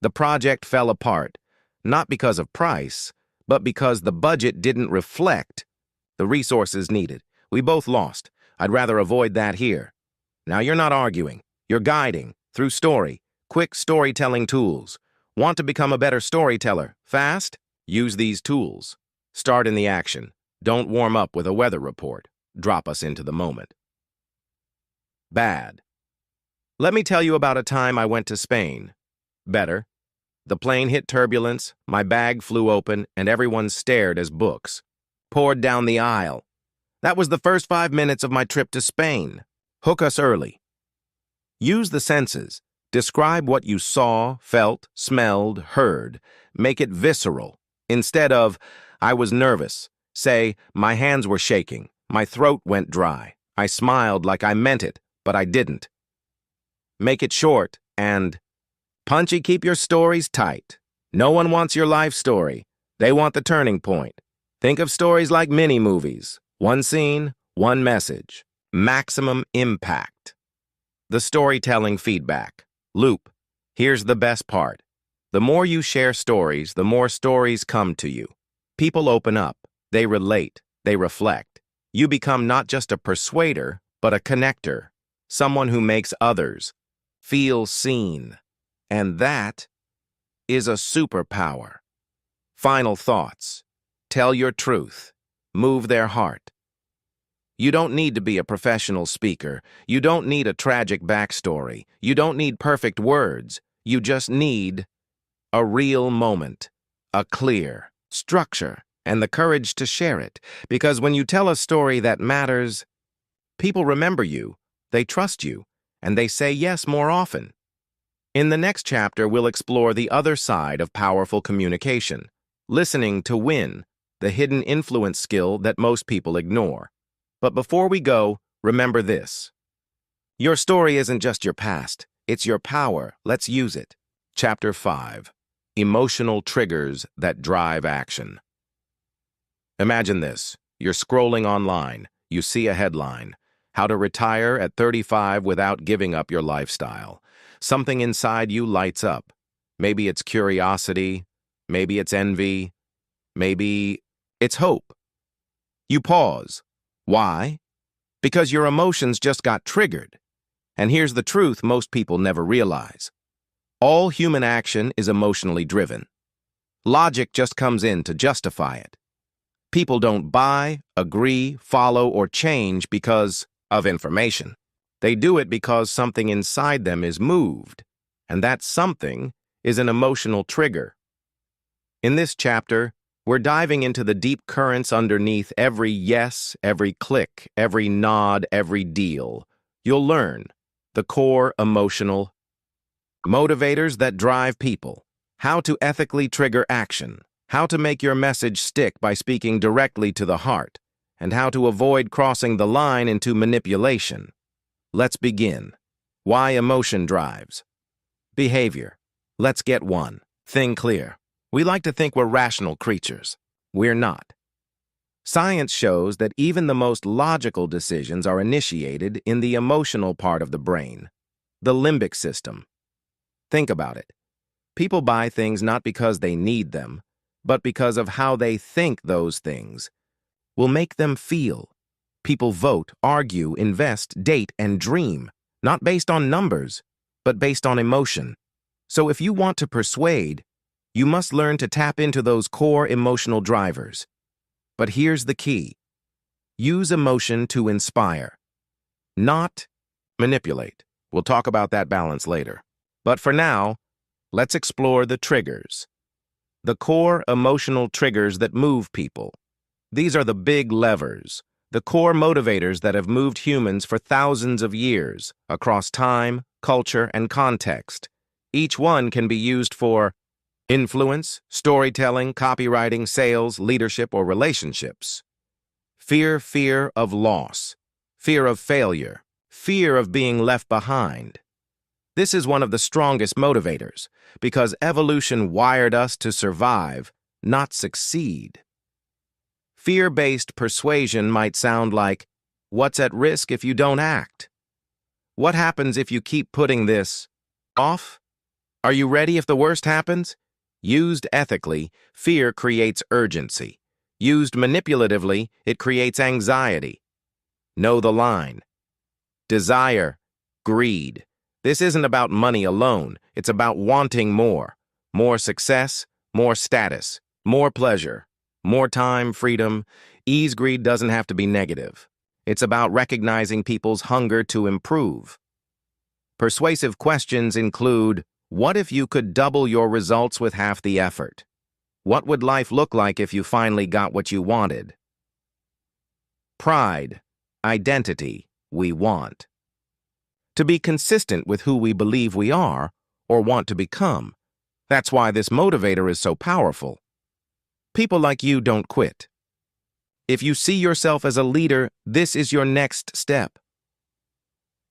The project fell apart, not because of price, but because the budget didn't reflect the resources needed. We both lost. I'd rather avoid that here. Now you're not arguing. You're guiding through story, quick storytelling tools. Want to become a better storyteller? Fast? Use these tools. Start in the action. Don't warm up with a weather report. Drop us into the moment. Bad. Let me tell you about a time I went to Spain. Better. The plane hit turbulence, my bag flew open, and everyone stared as books poured down the aisle. That was the first 5 minutes of my trip to Spain. Hook us early. Use the senses. Describe what you saw, felt, smelled, heard. Make it visceral. Instead of, I was nervous, say, my hands were shaking, My throat went dry. I smiled like I meant it, but I didn't. Make it short and punchy. Keep your stories tight. No one wants your life story. They want the turning point. Think of stories like mini-movies. One scene, one message. Maximum impact. The storytelling feedback loop. Here's the best part. The more you share stories, the more stories come to you. People open up. They relate. They reflect. You become not just a persuader, but a connector. Someone who makes others feel seen. And that is a superpower. Final thoughts. Tell your truth. Move their heart. You don't need to be a professional speaker. You don't need a tragic backstory. You don't need perfect words. You just need a real moment, a clear structure, and the courage to share it. Because when you tell a story that matters, people remember you, they trust you, and they say yes more often. In the next chapter, we'll explore the other side of powerful communication, listening to win, the hidden influence skill that most people ignore. But before we go, remember this. Your story isn't just your past, it's your power. Let's use it. Chapter 5. Emotional triggers that drive action. Imagine this. You're scrolling online. You see a headline. How to retire at 35 without giving up your lifestyle. Something inside you lights up. Maybe it's curiosity. Maybe it's envy. Maybe it's hope. You pause. Why? Because your emotions just got triggered. And here's the truth most people never realize. All human action is emotionally driven. Logic just comes in to justify it. People don't buy, agree, follow, or change because of information. They do it because something inside them is moved, and that something is an emotional trigger. In this chapter, we're diving into the deep currents underneath every yes, every click, every nod, every deal. You'll learn the core emotional motivators that drive people, how to ethically trigger action, how to make your message stick by speaking directly to the heart, and how to avoid crossing the line into manipulation. Let's begin. Why emotion drives. Behavior. Let's get one thing clear. We like to think we're rational creatures. We're not. Science shows that even the most logical decisions are initiated in the emotional part of the brain, the limbic system. Think about it. People buy things not because they need them, but because of how they think those things will make them feel. People vote, argue, invest, date, and dream, not based on numbers, but based on emotion. So if you want to persuade, you must learn to tap into those core emotional drivers. But here's the key. Use emotion to inspire, not manipulate. We'll talk about that balance later. But for now, let's explore the triggers. The core emotional triggers that move people. These are the big levers, the core motivators that have moved humans for thousands of years, across time, culture, and context. Each one can be used for influence, storytelling, copywriting, sales, leadership, or relationships. Fear of loss, fear of failure, fear of being left behind. This is one of the strongest motivators, because evolution wired us to survive, not succeed. Fear-based persuasion might sound like, what's at risk if you don't act? What happens if you keep putting this off? Are you ready if the worst happens? Used ethically, fear creates urgency. Used manipulatively, it creates anxiety. Know the line. Desire, greed. This isn't about money alone. It's about wanting more. More success, more status, more pleasure, more time, freedom. Ease greed doesn't have to be negative. It's about recognizing people's hunger to improve. Persuasive questions include, what if you could double your results with half the effort? What would life look like if you finally got what you wanted? Pride, identity, we want. To be consistent with who we believe we are or want to become. That's why this motivator is so powerful. People like you don't quit. If you see yourself as a leader, this is your next step.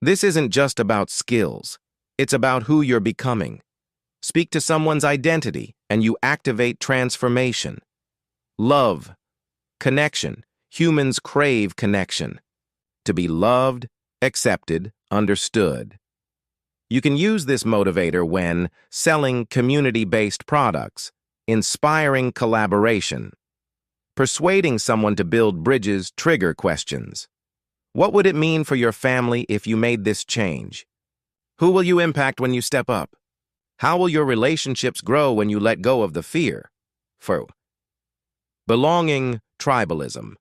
This isn't just about skills. It's about who you're becoming. Speak to someone's identity, and you activate transformation. Love. Connection. Humans crave connection. To be loved, accepted, understood. You can use this motivator when selling community-based products, inspiring collaboration, persuading someone to build bridges, trigger questions. What would it mean for your family if you made this change? Who will you impact when you step up? How will your relationships grow when you let go of the fear? Belonging, tribalism.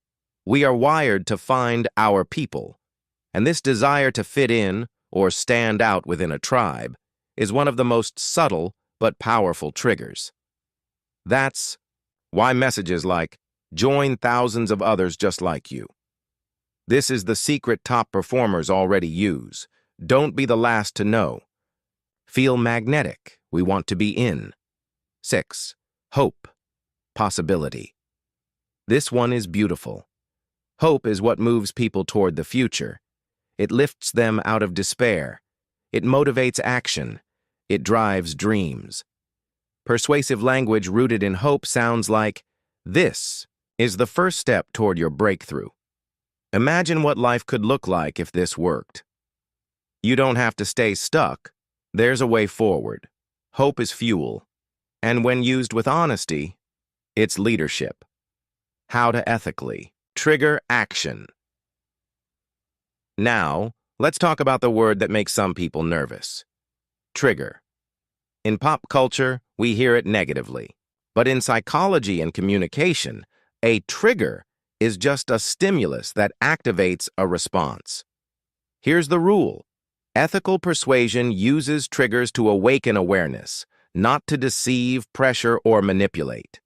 We are wired to find our people, and this desire to fit in or stand out within a tribe is one of the most subtle but powerful triggers. That's why messages like, "Join thousands of others just like you." This is the secret top performers already use. Don't be the last to know. Feel magnetic. We want to be in. 6. Hope. Possibility. This one is beautiful. Hope is what moves people toward the future. It lifts them out of despair. It motivates action. It drives dreams. Persuasive language rooted in hope sounds like, "This is the first step toward your breakthrough." Imagine what life could look like if this worked. You don't have to stay stuck. There's a way forward. Hope is fuel. And when used with honesty, it's leadership. How to ethically trigger action. Now, let's talk about the word that makes some people nervous. Trigger. In pop culture, we hear it negatively. But in psychology and communication, a trigger is just a stimulus that activates a response. Here's the rule. Ethical persuasion uses triggers to awaken awareness, not to deceive, pressure, or manipulate.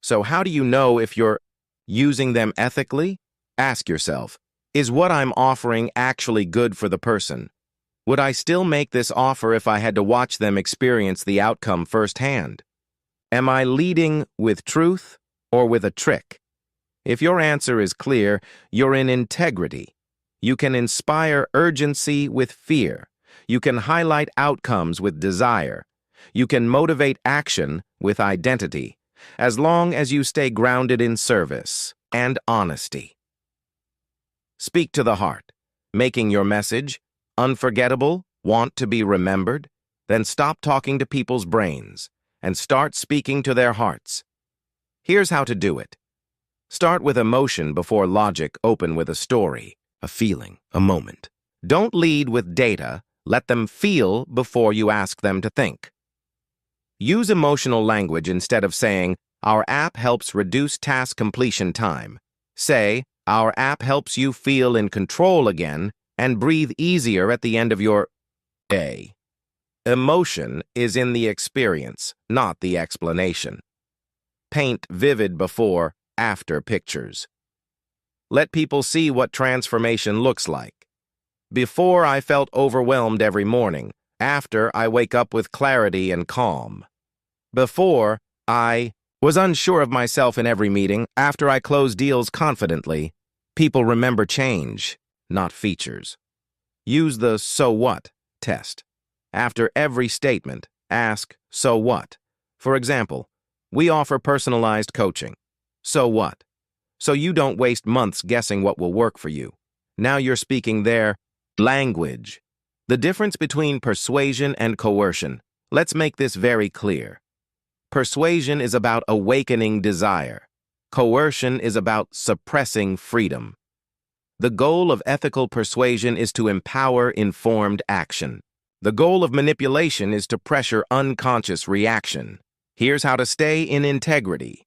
So how do you know if you're using them ethically? Ask yourself, is what I'm offering actually good for the person? Would I still make this offer if I had to watch them experience the outcome firsthand? Am I leading with truth or with a trick? If your answer is clear, you're in integrity. You can inspire urgency with fear. You can highlight outcomes with desire. You can motivate action with identity, as long as you stay grounded in service and honesty. Speak to the heart, making your message unforgettable, want to be remembered, then stop talking to people's brains and start speaking to their hearts. Here's how to do it. Start with emotion before logic. Open with a story, a feeling, a moment. Don't lead with data. Let them feel before you ask them to think. Use emotional language instead of saying, "Our app helps reduce task completion time." Say, "Our app helps you feel in control again and breathe easier at the end of your day." Emotion is in the experience, not the explanation. Paint vivid before, after pictures. Let people see what transformation looks like. Before, I felt overwhelmed every morning. After, I wake up with clarity and calm. Before, I was unsure of myself in every meeting. After, I close deals confidently. People remember change, not features. Use the "so what" test. After every statement, ask, "So what?" For example, we offer personalized coaching. So what? So you don't waste months guessing what will work for you. Now you're speaking their language. The difference between persuasion and coercion. Let's make this very clear. Persuasion is about awakening desire. Coercion is about suppressing freedom. The goal of ethical persuasion is to empower informed action. The goal of manipulation is to pressure unconscious reaction. Here's how to stay in integrity.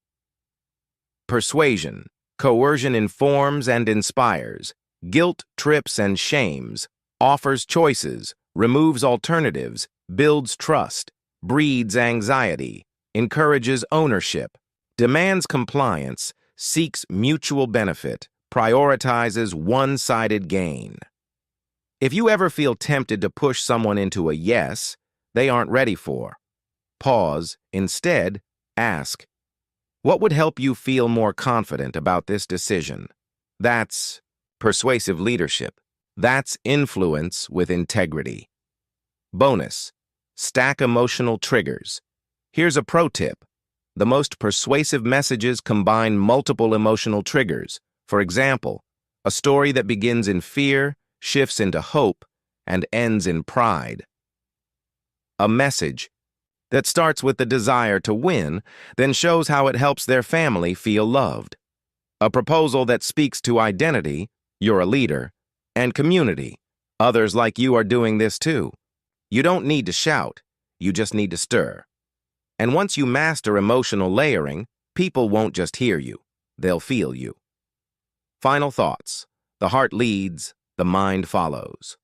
Persuasion. Coercion informs and inspires. Guilt trips and shames. Offers choices. Removes alternatives. Builds trust. Breeds anxiety. Encourages ownership. Demands compliance. Seeks mutual benefit. Prioritizes one-sided gain. If you ever feel tempted to push someone into a yes they aren't ready for, pause. Instead, ask, What would help you feel more confident about this decision? That's persuasive leadership. That's influence with integrity. Bonus: stack emotional triggers. Here's a pro tip. The most persuasive messages combine multiple emotional triggers. For example, a story that begins in fear, shifts into hope, and ends in pride. A message that starts with the desire to win, then shows how it helps their family feel loved. A proposal that speaks to identity, you're a leader, and community, others like you are doing this too. You don't need to shout, you just need to stir. And once you master emotional layering, people won't just hear you, they'll feel you. Final thoughts. The heart leads, the mind follows.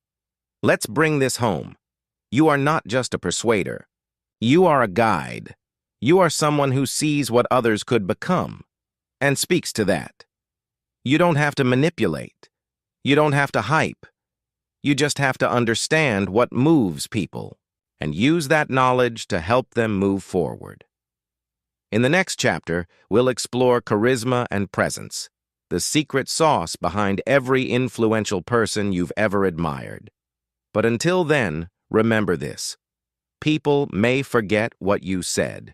Let's bring this home. You are not just a persuader. You are a guide. You are someone who sees what others could become and speaks to that. You don't have to manipulate. You don't have to hype. You just have to understand what moves people and use that knowledge to help them move forward. In the next chapter, we'll explore charisma and presence, the secret sauce behind every influential person you've ever admired. But until then, remember this. People may forget what you said.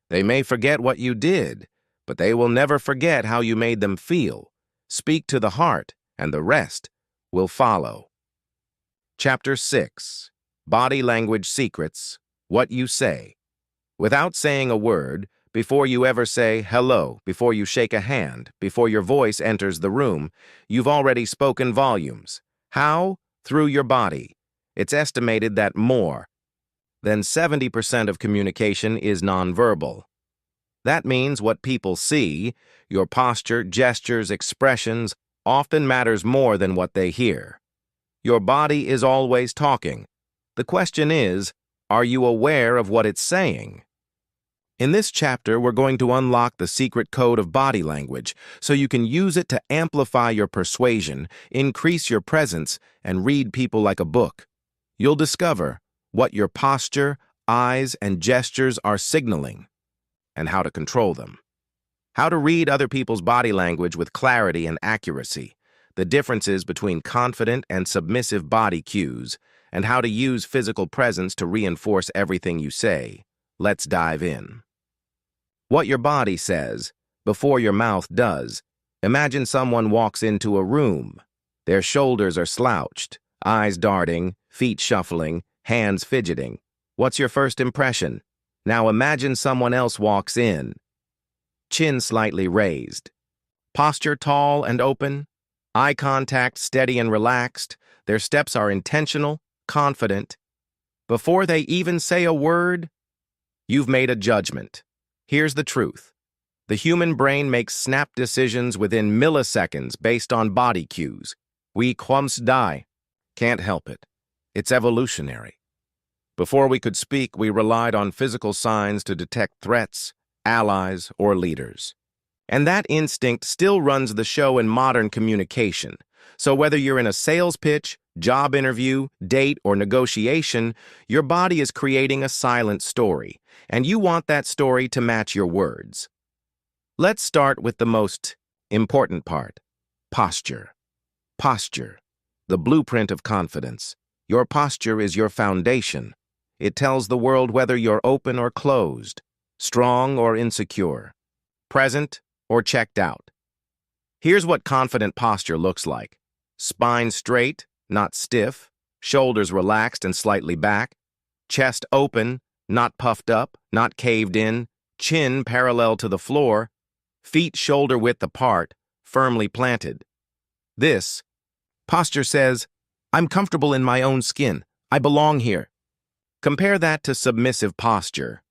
They may forget what you did, but they will never forget how you made them feel. Speak to the heart, and the rest will follow. Chapter 6. Body Language Secrets. What you say. Without saying a word, before you ever say hello, before you shake a hand, before your voice enters the room, you've already spoken volumes. How? Through your body. It's estimated that more than 70% of communication is nonverbal. That means what people see, your posture, gestures, expressions, often matters more than what they hear. Your body is always talking. The question is, are you aware of what it's saying? In this chapter, we're going to unlock the secret code of body language so you can use it to amplify your persuasion, increase your presence, and read people like a book. You'll discover what your posture, eyes, and gestures are signaling, and how to control them. How to read other people's body language with clarity and accuracy, the differences between confident and submissive body cues, and how to use physical presence to reinforce everything you say. Let's dive in. What your body says, before your mouth does. Imagine someone walks into a room. Their shoulders are slouched, eyes darting, feet shuffling, hands fidgeting. What's your first impression? Now imagine someone else walks in. Chin slightly raised. Posture tall and open. Eye contact steady and relaxed. Their steps are intentional, confident. Before they even say a word, you've made a judgment. Here's the truth. The human brain makes snap decisions within milliseconds based on body cues. We clumps die. Can't help it. It's evolutionary. Before we could speak, we relied on physical signs to detect threats, allies, or leaders. And that instinct still runs the show in modern communication. So whether you're in a sales pitch, job interview, date, or negotiation, your body is creating a silent story, and you want that story to match your words. Let's start with the most important part, posture. Posture, the blueprint of confidence. Your posture is your foundation. It tells the world whether you're open or closed, strong or insecure, present or checked out. Here's what confident posture looks like. Spine straight, not stiff, shoulders relaxed and slightly back, chest open, not puffed up, not caved in, chin parallel to the floor, feet shoulder width apart, firmly planted. This posture says, I'm comfortable in my own skin. I belong here. Compare that to submissive posture.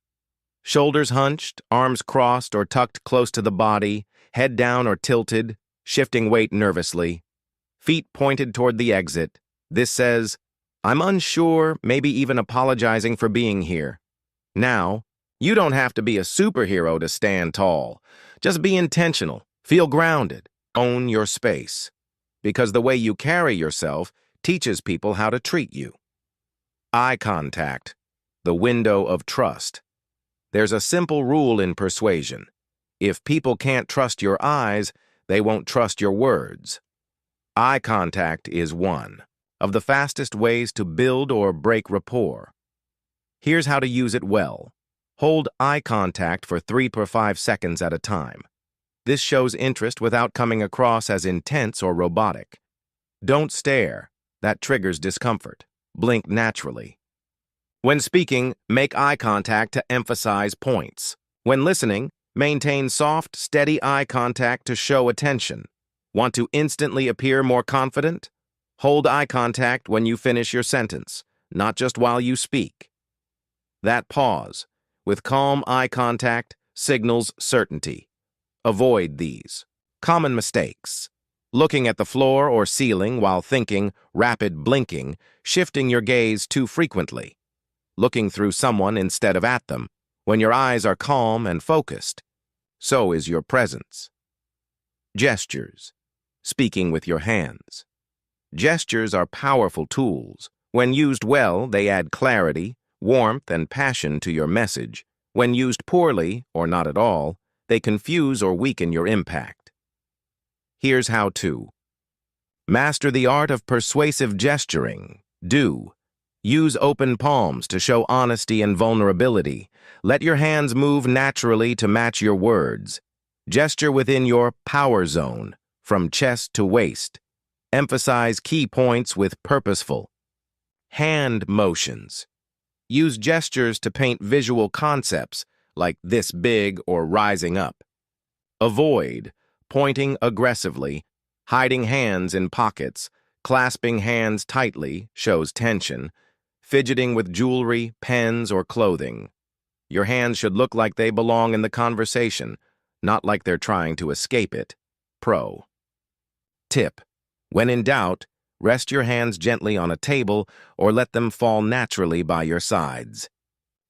Shoulders hunched, arms crossed or tucked close to the body, head down or tilted, shifting weight nervously. Feet pointed toward the exit. This says, I'm unsure, maybe even apologizing for being here. Now, you don't have to be a superhero to stand tall. Just be intentional, feel grounded, own your space. Because the way you carry yourself teaches people how to treat you. Eye contact, the window of trust. There's a simple rule in persuasion. If people can't trust your eyes, they won't trust your words. Eye contact is one of the fastest ways to build or break rapport. Here's how to use it well. Hold eye contact for 3 to 5 seconds at a time. This shows interest without coming across as intense or robotic. Don't stare. That triggers discomfort. Blink naturally. When speaking, make eye contact to emphasize points. When listening, maintain soft, steady eye contact to show attention. Want to instantly appear more confident? Hold eye contact when you finish your sentence, not just while you speak. That pause, with calm eye contact, signals certainty. Avoid these common mistakes. Looking at the floor or ceiling while thinking, rapid blinking, shifting your gaze too frequently. Looking through someone instead of at them, when your eyes are calm and focused. So is your presence. Gestures. Speaking with your hands. Gestures are powerful tools. When used well, they add clarity, warmth, and passion to your message. When used poorly, or not at all, they confuse or weaken your impact. Here's how to. Master the art of persuasive gesturing. Do. Use open palms to show honesty and vulnerability. Let your hands move naturally to match your words. Gesture within your power zone, from chest to waist. Emphasize key points with purposeful hand motions. Use gestures to paint visual concepts, like this big or rising up. Avoid pointing aggressively, hiding hands in pockets, clasping hands tightly shows tension, fidgeting with jewelry, pens, or clothing. Your hands should look like they belong in the conversation, not like they're trying to escape it. Pro. Tip. When in doubt, rest your hands gently on a table or let them fall naturally by your sides.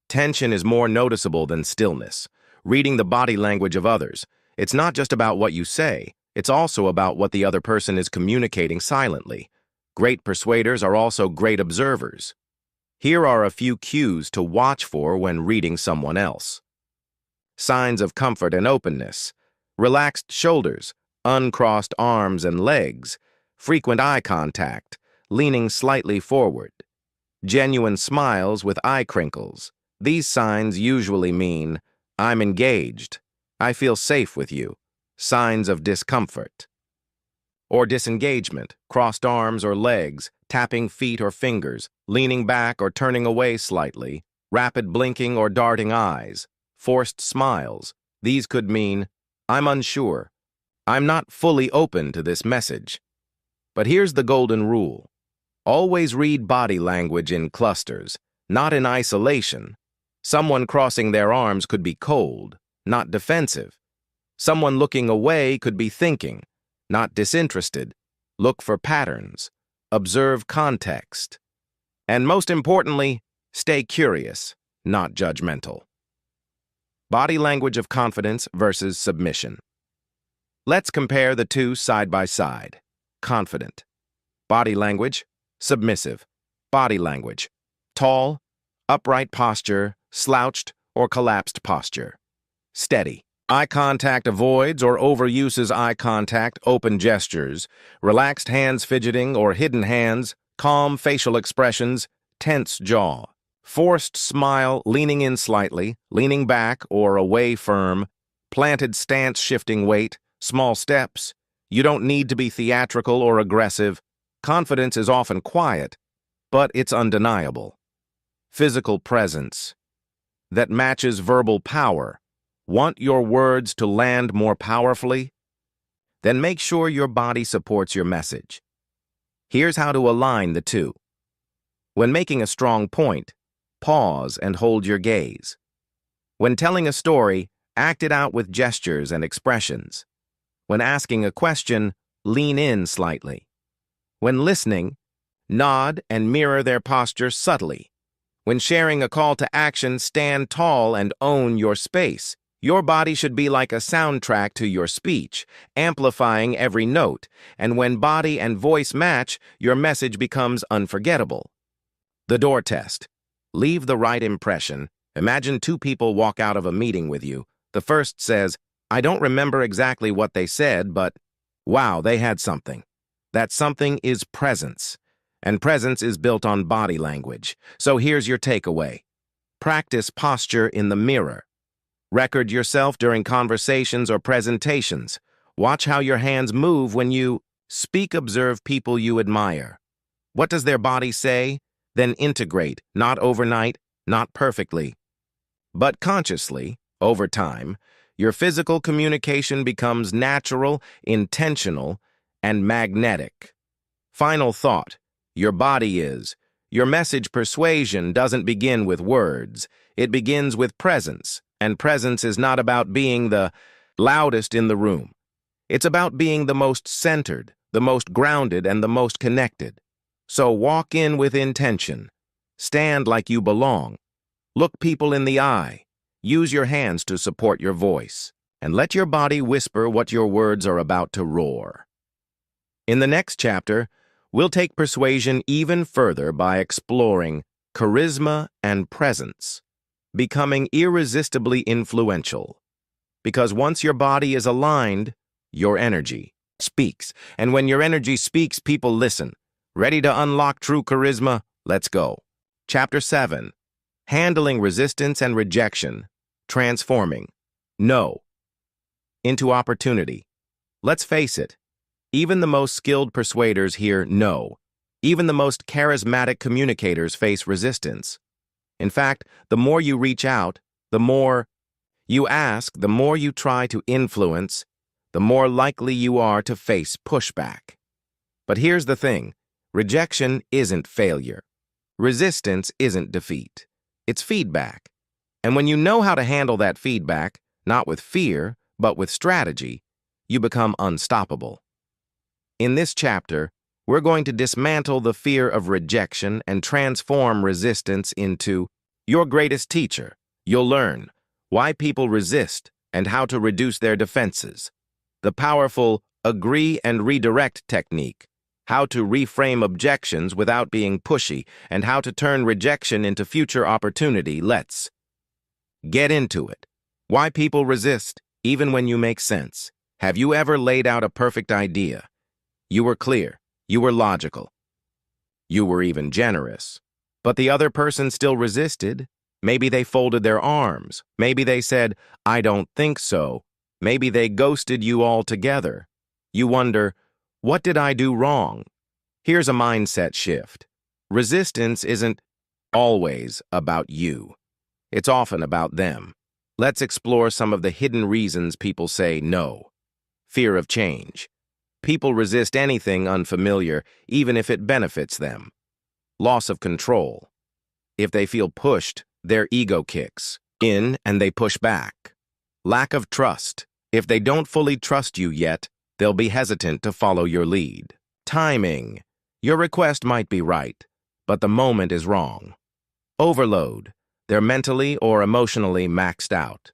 Tension is more noticeable than stillness. Reading the body language of others, it's not just about what you say, it's also about what the other person is communicating silently. Great persuaders are also great observers. Here are a few cues to watch for when reading someone else. Signs of comfort and openness. Relaxed shoulders, uncrossed arms and legs, frequent eye contact, leaning slightly forward. Genuine smiles with eye crinkles. These signs usually mean, I'm engaged, I feel safe with you. Signs of discomfort. Or disengagement, crossed arms or legs, tapping feet or fingers, leaning back or turning away slightly, rapid blinking or darting eyes, forced smiles. These could mean, I'm unsure, I'm not fully open to this message. But here's the golden rule. Always read body language in clusters, not in isolation. Someone crossing their arms could be cold, not defensive. Someone looking away could be thinking, not disinterested. Look for patterns. Observe context. And most importantly, stay curious, not judgmental. Body language of confidence versus submission. Let's compare the two side by side. Confident. Body language, submissive. Body language. Tall, upright posture, slouched or collapsed posture. Steady. Eye contact avoids or overuses eye contact, open gestures, relaxed hands fidgeting or hidden hands, calm facial expressions, tense jaw. Forced smile, leaning in slightly, leaning back or away firm, planted stance shifting weight, small steps. You don't need to be theatrical or aggressive. Confidence is often quiet, but it's undeniable. Physical presence that matches verbal power. Want your words to land more powerfully? Then make sure your body supports your message. Here's how to align the two. When making a strong point, pause and hold your gaze. When telling a story, act it out with gestures and expressions. When asking a question, lean in slightly. When listening, nod and mirror their posture subtly. When sharing a call to action, stand tall and own your space. Your body should be like a soundtrack to your speech, amplifying every note, and when body and voice match, your message becomes unforgettable. The door test. Leave the right impression. Imagine two people walk out of a meeting with you. The first says, I don't remember exactly what they said, but wow, they had something. That something is presence, and presence is built on body language. So here's your takeaway. Practice posture in the mirror. Record yourself during conversations or presentations. Watch how your hands move when you speak. Observe people you admire. What does their body say? Then integrate, not overnight, not perfectly, but consciously, over time. Your physical communication becomes natural, intentional, and magnetic. Final thought. Your body is. Your message persuasion doesn't begin with words. It begins with presence, and presence is not about being the loudest in the room. It's about being the most centered, the most grounded, and the most connected. So walk in with intention. Stand like you belong. Look people in the eye. Use your hands to support your voice, and let your body whisper what your words are about to roar. In the next chapter, we'll take persuasion even further by exploring charisma and presence, becoming irresistibly influential. Because once your body is aligned, your energy speaks. And when your energy speaks, people listen. Ready to unlock true charisma? Let's go. Chapter 7. Handling resistance and rejection. Transforming no into opportunity. Let's face it. Even the most skilled persuaders hear no. Even the most charismatic communicators face resistance. In fact, the more you reach out, the more you ask, the more you try to influence, the more likely you are to face pushback. But here's the thing. Rejection isn't failure. Resistance isn't defeat. It's feedback. And when you know how to handle that feedback, not with fear, but with strategy, you become unstoppable. In this chapter, we're going to dismantle the fear of rejection and transform resistance into your greatest teacher. You'll learn why people resist and how to reduce their defenses. The powerful agree and redirect technique, how to reframe objections without being pushy, and how to turn rejection into future opportunity. Let's get into it. Why people resist, even when you make sense. Have you ever laid out a perfect idea? You were clear. You were logical. You were even generous. But the other person still resisted. Maybe they folded their arms. Maybe they said, "I don't think so." Maybe they ghosted you altogether. You wonder, what did I do wrong? Here's a mindset shift. Resistance isn't always about you. It's often about them. Let's explore some of the hidden reasons people say no. Fear of change. People resist anything unfamiliar, even if it benefits them. Loss of control. If they feel pushed, their ego kicks in and they push back. Lack of trust. If they don't fully trust you yet, they'll be hesitant to follow your lead. Timing. Your request might be right, but the moment is wrong. Overload. They're mentally or emotionally maxed out.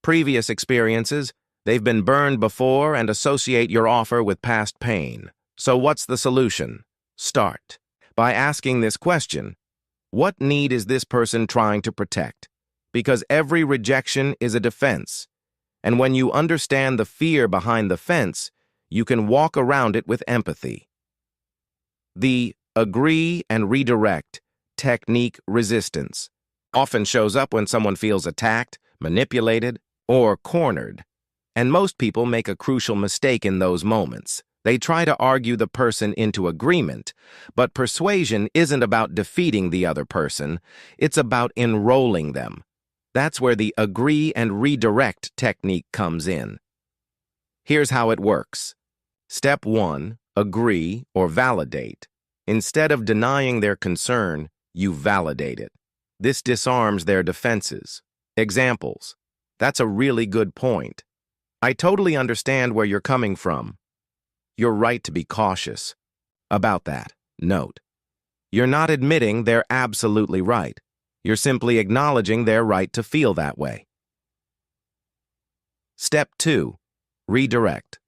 Previous experiences. They've been burned before and associate your offer with past pain. So what's the solution? Start by asking this question. What need is this person trying to protect? Because every rejection is a defense. And when you understand the fear behind the fence, you can walk around it with empathy. The agree and redirect technique resistance often shows up when someone feels attacked, manipulated, or cornered. And most people make a crucial mistake in those moments. They try to argue the person into agreement, but persuasion isn't about defeating the other person, it's about enrolling them. That's where the agree and redirect technique comes in. Here's how it works. Step 1, agree or validate. Instead of denying their concern, you validate it. This disarms their defenses. Examples. That's a really good point. I totally understand where you're coming from. You're right to be cautious. About that, note. You're not admitting they're absolutely right. You're simply acknowledging their right to feel that way. Step 2, redirect.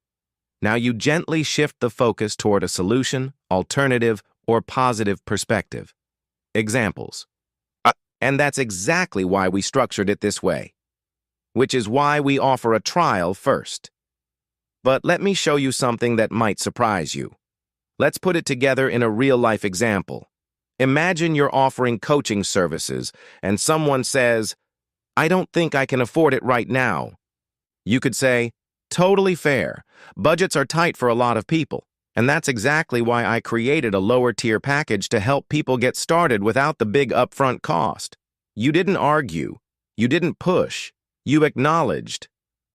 Now you gently shift the focus toward a solution, alternative, or positive perspective. Examples. And that's exactly why we structured it this way. which is why we offer a trial first. But let me show you something that might surprise you. Let's put it together in a real-life example. Imagine you're offering coaching services and someone says, "I don't think I can afford it right now." You could say, "Totally fair. Budgets are tight for a lot of people, and that's exactly why I created a lower-tier package to help people get started without the big upfront cost." You didn't argue. You didn't push. You acknowledged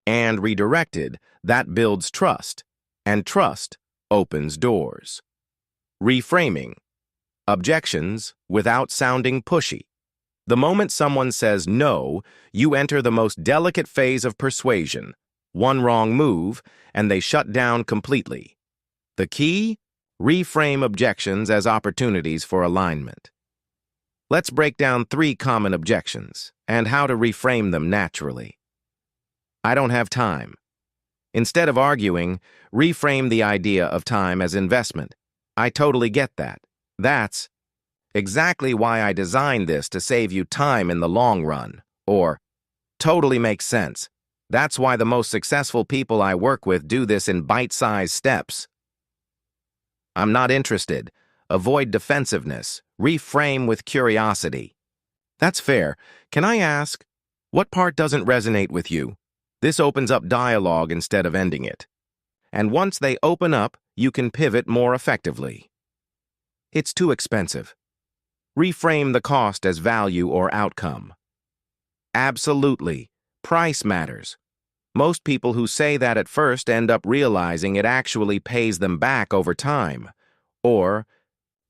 and redirected. That builds trust, and trust opens doors. Reframing. Objections without sounding pushy. The moment someone says no, you enter the most delicate phase of persuasion. One wrong move, and they shut down completely. The key? Reframe objections as opportunities for alignment. Let's break down 3 common objections and how to reframe them naturally. I don't have time. Instead of arguing, reframe the idea of time as investment. I totally get that. That's exactly why I designed this to save you time in the long run. Or, totally makes sense. That's why the most successful people I work with do this in bite-sized steps. I'm not interested. Avoid defensiveness. Reframe with curiosity. That's fair. Can I ask, what part doesn't resonate with you? This opens up dialogue instead of ending it. And once they open up, you can pivot more effectively. It's too expensive. Reframe the cost as value or outcome. Absolutely. Price matters. Most people who say that at first end up realizing it actually pays them back over time. Or,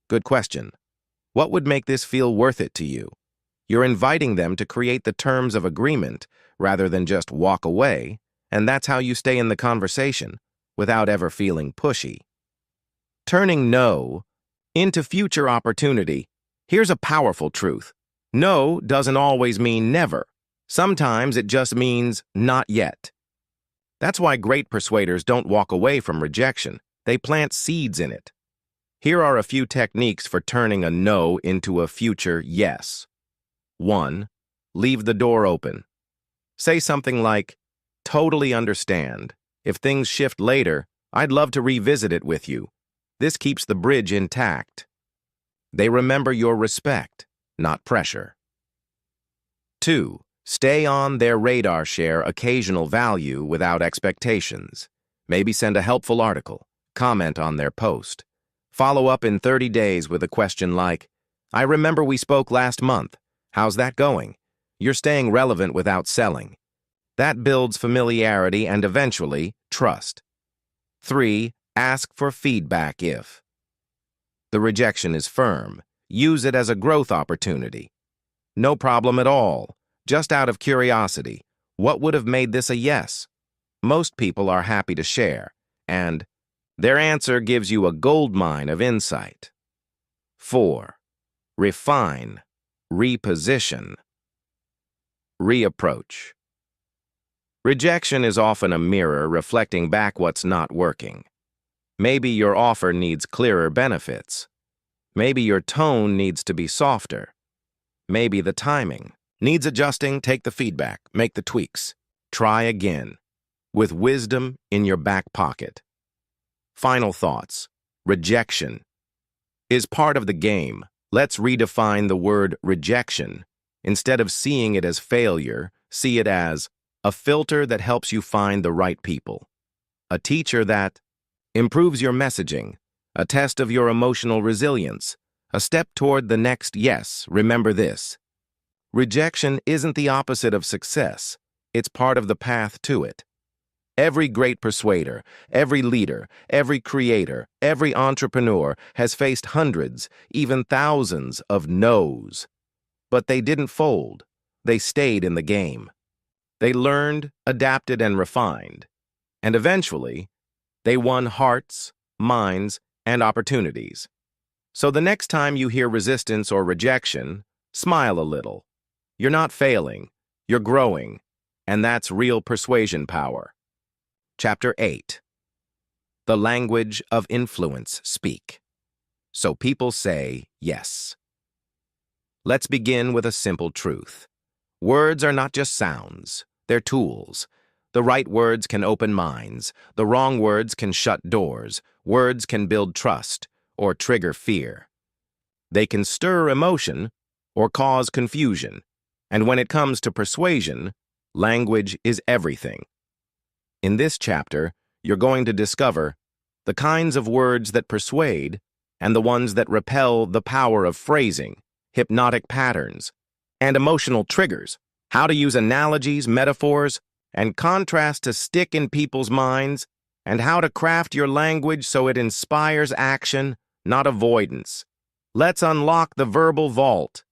good question, what would make this feel worth it to you? You're inviting them to create the terms of agreement rather than just walk away, and that's how you stay in the conversation without ever feeling pushy. Turning no into future opportunity. Here's a powerful truth. No doesn't always mean never. Sometimes it just means not yet. That's why great persuaders don't walk away from rejection. They plant seeds in it. Here are a few techniques for turning a no into a future yes. 1. Leave the door open. Say something like, "Totally understand. If things shift later, I'd love to revisit it with you." This keeps the bridge intact. They remember your respect, not pressure. 2. Stay on their radar. Share occasional value without expectations. Maybe send a helpful article, comment on their post. Follow up in 30 days with a question like, "I remember we spoke last month. How's that going?" You're staying relevant without selling. That builds familiarity and eventually trust. 3. Ask for feedback if the rejection is firm. Use it as a growth opportunity. No problem at all. Just out of curiosity, what would have made this a yes? Most people are happy to share, and their answer gives you a goldmine of insight. 4. Refine, reposition, reapproach. Rejection is often a mirror reflecting back what's not working. Maybe your offer needs clearer benefits. Maybe your tone needs to be softer. Maybe the timing needs adjusting. Take the feedback, make the tweaks. Try again, with wisdom in your back pocket. Final thoughts. Rejection is part of the game. Let's redefine the word rejection. Instead of seeing it as failure, see it as a filter that helps you find the right people. A teacher that improves your messaging. A test of your emotional resilience. A step toward the next yes. Remember this. Rejection isn't the opposite of success. It's part of the path to it. Every great persuader, every leader, every creator, every entrepreneur has faced hundreds, even thousands of no's. But they didn't fold. They stayed in the game. They learned, adapted, and refined. And eventually, they won hearts, minds, and opportunities. So the next time you hear resistance or rejection, smile a little. You're not failing. You're growing. And that's real persuasion power. Chapter 8. The language of influence. Speak. So people say yes. Let's begin with a simple truth. Words are not just sounds. They're tools. The right words can open minds. The wrong words can shut doors. Words can build trust or trigger fear. They can stir emotion or cause confusion. And when it comes to persuasion, language is everything. In this chapter, you're going to discover the kinds of words that persuade and the ones that repel the power of phrasing, hypnotic patterns, and emotional triggers, how to use analogies, metaphors, and contrast to stick in people's minds, and how to craft your language so it inspires action, not avoidance. Let's unlock the verbal vault.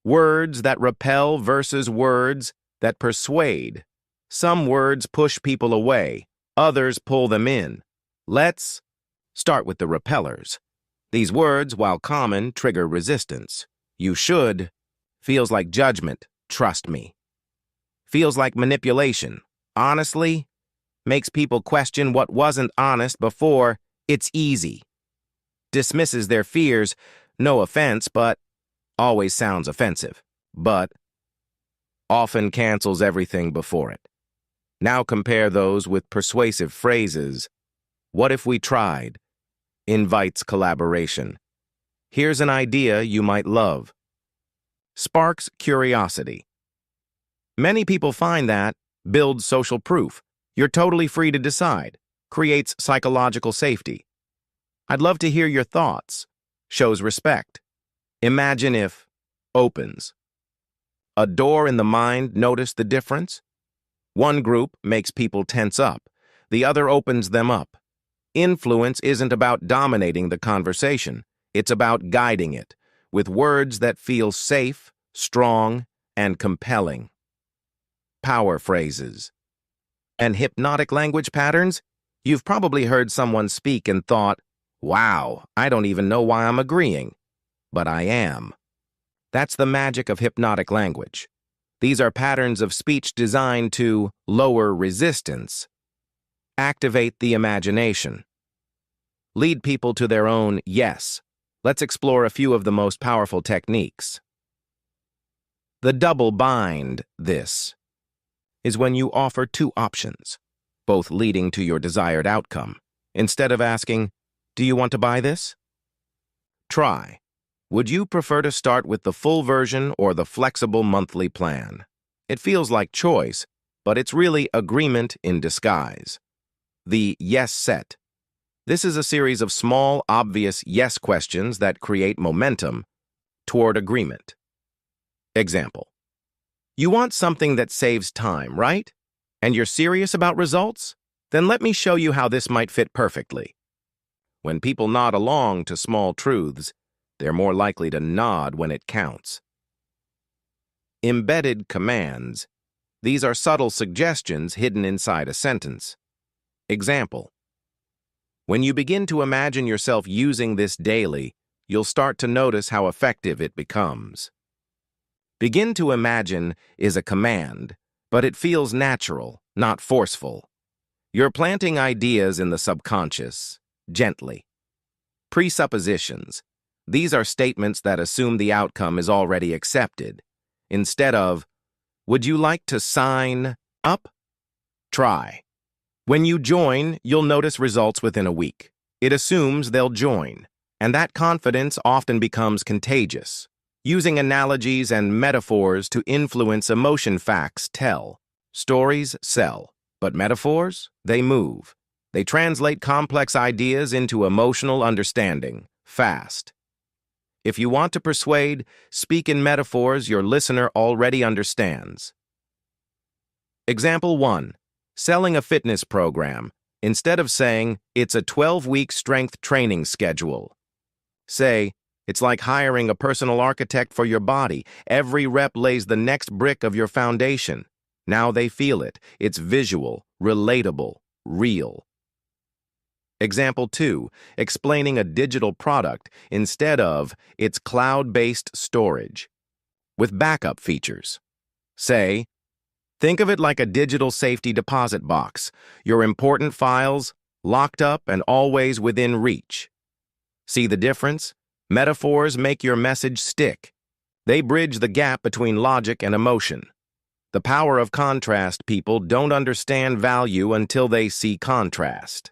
Words that repel versus words that persuade. Some words push people away, others pull them in. Let's start with the repellers. These words, while common, trigger resistance. You should feels like judgment, trust me. Feels like manipulation, honestly, makes people question what wasn't honest before. It's easy. Dismisses their fears, no offense, but always sounds offensive. But often cancels everything before it. Now compare those with persuasive phrases. What if we tried? Invites collaboration. Here's an idea you might love. Sparks curiosity. Many people find that builds social proof. You're totally free to decide. Creates psychological safety. I'd love to hear your thoughts. Shows respect. Imagine if opens. A door in the mind, notice the difference? One group makes people tense up. The other opens them up. Influence isn't about dominating the conversation. It's about guiding it with words that feel safe, strong, and compelling. Power phrases. And hypnotic language patterns? You've probably heard someone speak and thought, wow, I don't even know why I'm agreeing. But I am. That's the magic of hypnotic language. These are patterns of speech designed to lower resistance, activate the imagination, lead people to their own yes. Let's explore a few of the most powerful techniques. The double bind, this, is when you offer two options, both leading to your desired outcome. Instead of asking, do you want to buy this? Try. Would you prefer to start with the full version or the flexible monthly plan? It feels like choice, but it's really agreement in disguise. The yes set. This is a series of small, obvious yes questions that create momentum toward agreement. Example. You want something that saves time, right? And you're serious about results? Then let me show you how this might fit perfectly. When people nod along to small truths, they're more likely to nod when it counts. Embedded commands. These are subtle suggestions hidden inside a sentence. Example. When you begin to imagine yourself using this daily, you'll start to notice how effective it becomes. Begin to imagine is a command, but it feels natural, not forceful. You're planting ideas in the subconscious, gently. Presuppositions. These are statements that assume the outcome is already accepted. Instead of, would you like to sign up? Try. When you join, you'll notice results within a week. It assumes they'll join, and that confidence often becomes contagious. Using analogies and metaphors to influence emotion facts tell. Stories sell, but metaphors, they move. They translate complex ideas into emotional understanding, fast. If you want to persuade, speak in metaphors your listener already understands. Example 1. Selling a fitness program. Instead of saying, it's a 12-week strength training schedule. Say, it's like hiring a personal architect for your body. Every rep lays the next brick of your foundation. Now they feel it. It's visual, relatable, real. Example 2, explaining a digital product instead of its cloud-based storage with backup features. Say, think of it like a digital safety deposit box, your important files locked up and always within reach. See the difference? Metaphors make your message stick. They bridge the gap between logic and emotion. The power of contrast. People don't understand value until they see contrast.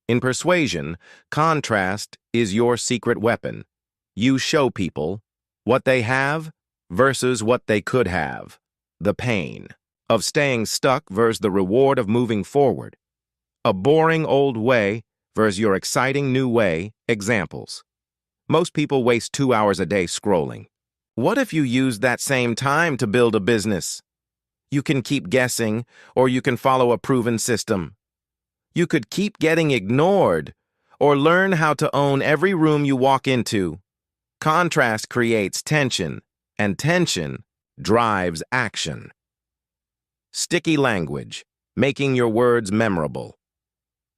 In Persuasion, contrast is your secret weapon. You show people what they have versus what they could have. The pain of staying stuck versus the reward of moving forward. A boring old way versus your exciting new way. Examples. Most people waste 2 hours a day scrolling. What if you used that same time to build a business? You can keep guessing, or you can follow a proven system. You could keep getting ignored, or learn how to own every room you walk into. Contrast creates tension, and tension drives action. Sticky language, making your words memorable.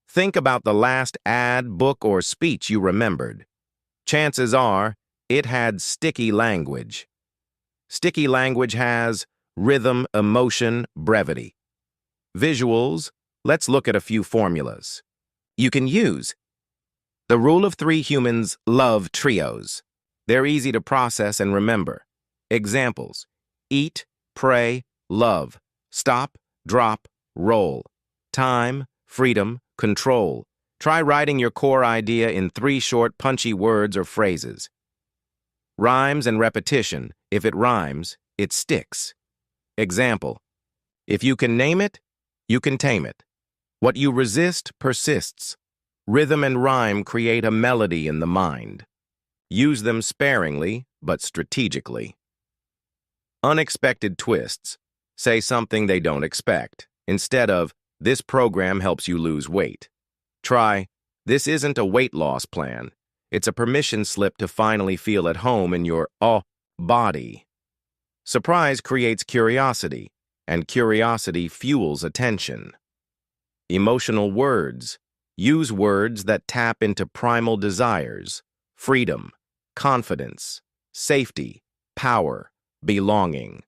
Think about the last ad, book, or speech you remembered. Chances are, it had sticky language. Sticky language has rhythm, emotion, brevity. Visuals, let's look at a few formulas. You can use the rule of 3. Humans love trios. They're easy to process and remember. Examples: eat, pray, love, stop, drop, roll. Time, freedom, control. Try writing your core idea in 3 short, punchy words or phrases. Rhymes and repetition. If it rhymes, it sticks. Example: if you can name it, you can tame it. What you resist persists. Rhythm and rhyme create a melody in the mind. Use them sparingly, but strategically. Unexpected twists. Say something they don't expect, instead of, "This program helps you lose weight." Try, "This isn't a weight loss plan. It's a permission slip to finally feel at home in your body." Surprise creates curiosity, and curiosity fuels attention. Emotional words. Use words that tap into primal desires: freedom, confidence, safety, power, belonging.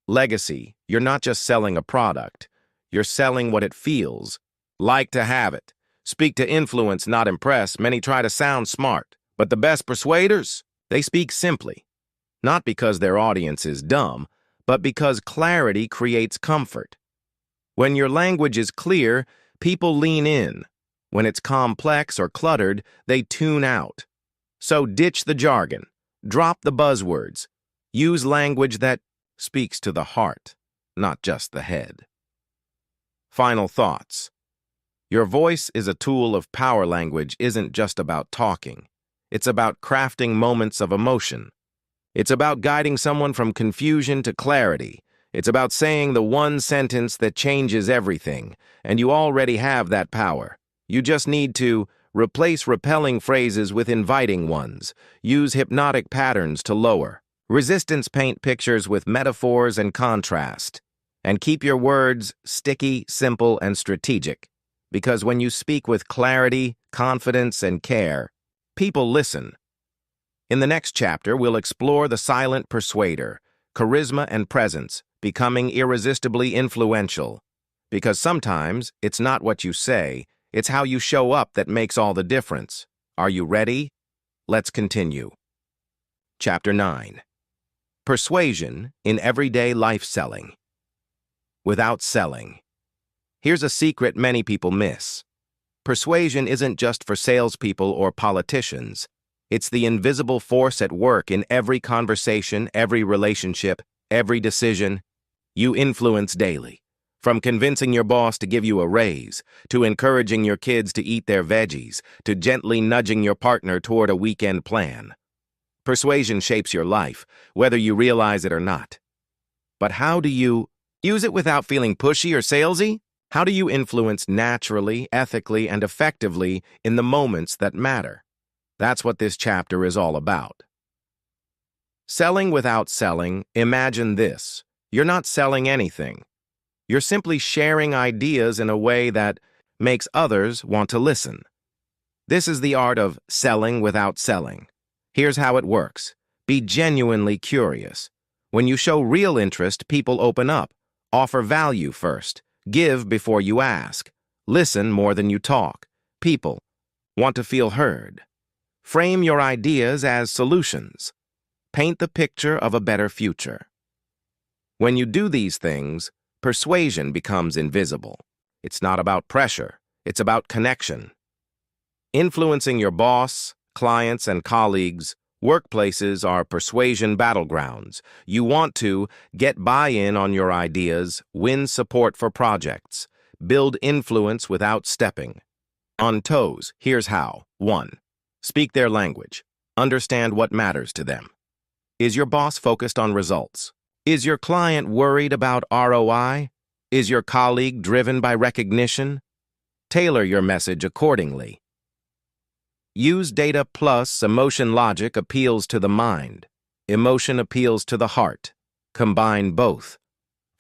Legacy. You're not just selling a product. You're selling what it feels. Like to have it. Speak to influence, not impress. Many try to sound smart, but the best persuaders, they speak simply. Not because their audience is dumb, but because clarity creates comfort. When your language is clear, people lean in. When it's complex or cluttered, they tune out. So ditch the jargon. Drop the buzzwords. Use language that speaks to the heart, not just the head. Final thoughts. Your voice is a tool of power. Language isn't just about talking. It's about crafting moments of emotion. It's about guiding someone from confusion to clarity. It's about saying the one sentence that changes everything, and you already have that power. You just need to replace repelling phrases with inviting ones. Use hypnotic patterns to lower resistance. Paint pictures with metaphors and contrast. And keep your words sticky, simple, and strategic. Because when you speak with clarity, confidence, and care, people listen. In the next chapter, we'll explore the silent persuader, charisma and presence, becoming irresistibly influential. Because sometimes it's not what you say, it's how you show up that makes all the difference. Are you ready? Let's continue. Chapter 9. Persuasion in Everyday Life Selling. Without selling. Here's a secret many people miss. Persuasion isn't just for salespeople or politicians. It's the invisible force at work in every conversation, every relationship, every decision you influence daily. From convincing your boss to give you a raise, to encouraging your kids to eat their veggies, to gently nudging your partner toward a weekend plan. Persuasion shapes your life, whether you realize it or not. But how do you use it without feeling pushy or salesy? How do you influence naturally, ethically, and effectively in the moments that matter? That's what this chapter is all about. Selling without selling. Imagine this. You're not selling anything. You're simply sharing ideas in a way that makes others want to listen. This is the art of selling without selling. Here's how it works. Be genuinely curious. When you show real interest, people open up. Offer value first. Give before you ask. Listen more than you talk. People want to feel heard. Frame your ideas as solutions. Paint the picture of a better future. When you do these things, persuasion becomes invisible. It's not about pressure, it's about connection. Influencing your boss, clients, and colleagues, workplaces are persuasion battlegrounds. You want to get buy-in on your ideas, win support for projects, build influence without stepping on toes. Here's how. 1. Speak their language. Understand what matters to them. Is your boss focused on results? Is your client worried about ROI? Is your colleague driven by recognition? Tailor your message accordingly. Use data plus emotion. Logic appeals to the mind. Emotion appeals to the heart. Combine both.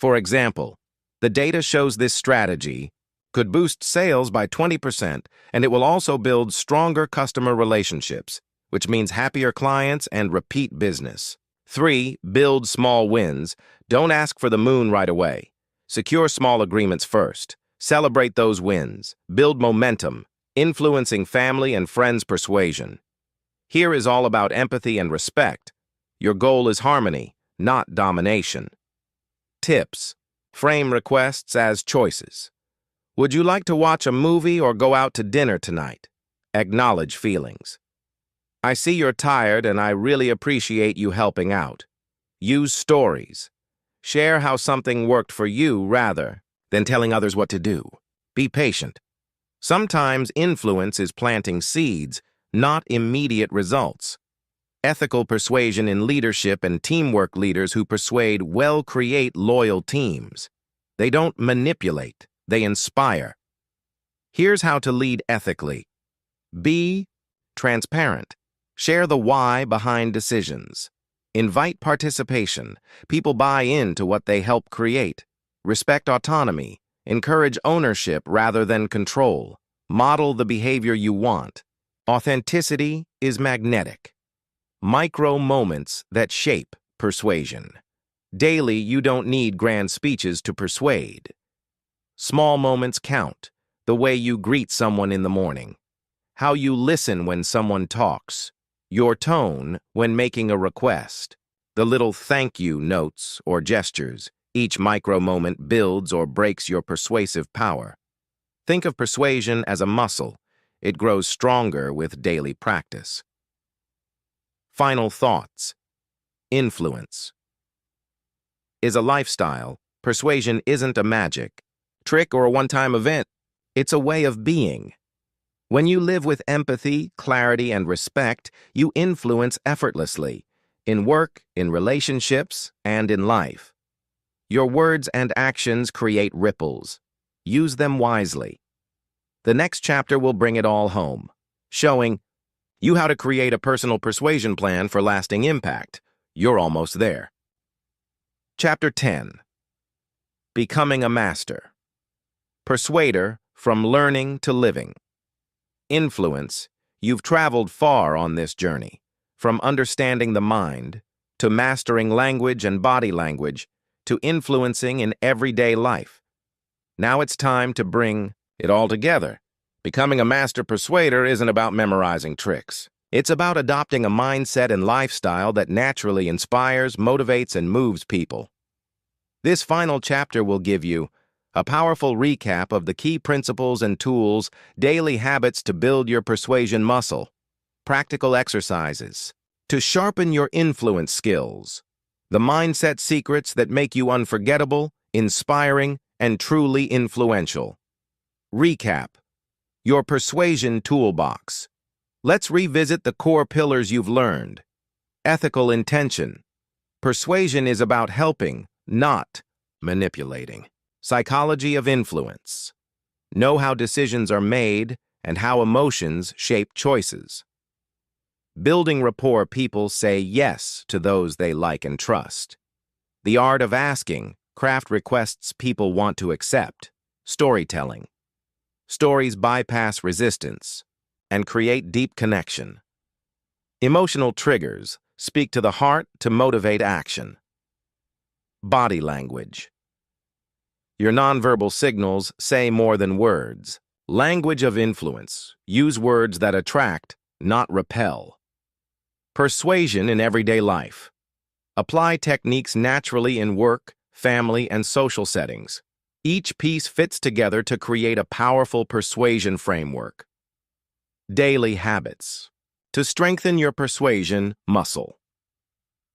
For example, the data shows this strategy could boost sales by 20%, and it will also build stronger customer relationships, which means happier clients and repeat business. 3. Build small wins. Don't ask for the moon right away. Secure small agreements first. Celebrate those wins. Build momentum. Influencing family and friends persuasion. Here is all about empathy and respect. Your goal is harmony, not domination. Tips. Frame requests as choices. Would you like to watch a movie or go out to dinner tonight? Acknowledge feelings. I see you're tired and I really appreciate you helping out. Use stories. Share how something worked for you rather than telling others what to do. Be patient. Sometimes influence is planting seeds, not immediate results. Ethical persuasion in leadership and teamwork. Leaders who persuade well create loyal teams. They don't manipulate, they inspire. Here's how to lead ethically. Be transparent. Share the why behind decisions. Invite participation. People buy into what they help create. Respect autonomy. Encourage ownership rather than control. Model the behavior you want. Authenticity is magnetic. Micro moments that shape persuasion. Daily, you don't need grand speeches to persuade. Small moments count. The way you greet someone in the morning. How you listen when someone talks. Your tone when making a request. The little thank you notes or gestures. Each micro moment builds or breaks your persuasive power. Think of persuasion as a muscle. It grows stronger with daily practice. Final thoughts. Influence is a lifestyle. Persuasion isn't a magic trick or a one-time event. It's a way of being. When you live with empathy, clarity, and respect, you influence effortlessly in work, in relationships, and in life. Your words and actions create ripples. Use them wisely. The next chapter will bring it all home, showing you how to create a personal persuasion plan for lasting impact. You're almost there. Chapter 10. Becoming a Master. Persuader from learning to living. Influence. You've traveled far on this journey, from understanding the mind, to mastering language and body language, to influencing in everyday life. Now it's time to bring it all together. Becoming a master persuader isn't about memorizing tricks. It's about adopting a mindset and lifestyle that naturally inspires, motivates, and moves people. This final chapter will give you a powerful recap of the key principles and tools, daily habits to build your persuasion muscle, practical exercises to sharpen your influence skills, the mindset secrets that make you unforgettable, inspiring, and truly influential. Recap. Your persuasion toolbox. Let's revisit the core pillars you've learned. Ethical intention. Persuasion is about helping, not manipulating. Psychology of influence. Know how decisions are made and how emotions shape choices. Building rapport. People say yes to those they like and trust. The art of asking. Craft requests people want to accept. Storytelling. Stories bypass resistance and create deep connection. Emotional triggers. Speak to the heart to motivate action. Body language. Your nonverbal signals say more than words. Language of influence. Use words that attract, not repel. Persuasion in everyday life. Apply techniques naturally in work, family, and social settings. Each piece fits together to create a powerful persuasion framework. Daily habits. To strengthen your persuasion muscle.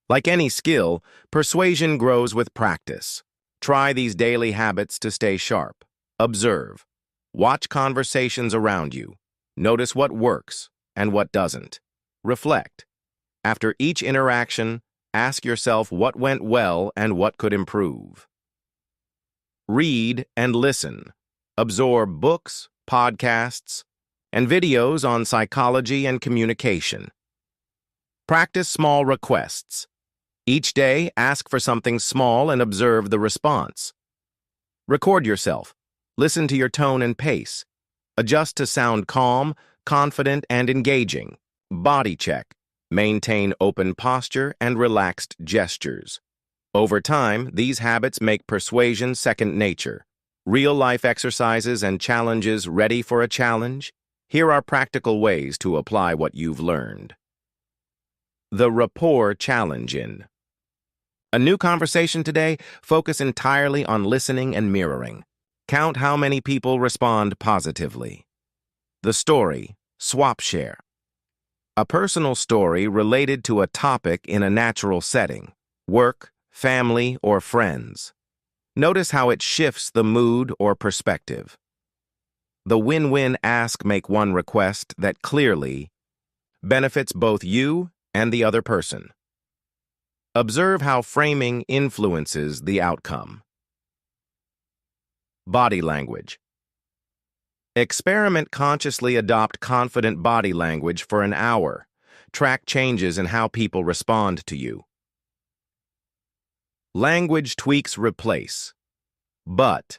Like any skill, persuasion grows with practice. Try these daily habits to stay sharp. Observe. Watch conversations around you. Notice what works and what doesn't. Reflect. After each interaction, ask yourself what went well and what could improve. Read and listen. Absorb books, podcasts, and videos on psychology and communication. Practice small requests. Each day, ask for something small and observe the response. Record yourself. Listen to your tone and pace. Adjust to sound calm, confident, and engaging. Body check. Maintain open posture and relaxed gestures. Over time, these habits make persuasion second nature. Real-life exercises and challenges ready for a challenge? Here are practical ways to apply what you've learned. The Rapport Challenge. In a new conversation today, focus entirely on listening and mirroring. Count how many people respond positively. The story, swap share. A personal story related to a topic in a natural setting, work, family, or friends. Notice how it shifts the mood or perspective. The win-win ask make one request that clearly benefits both you and the other person. Observe how framing influences the outcome. Body language. Experiment consciously adopt confident body language for an hour. Track changes in how people respond to you. Language tweaks replace but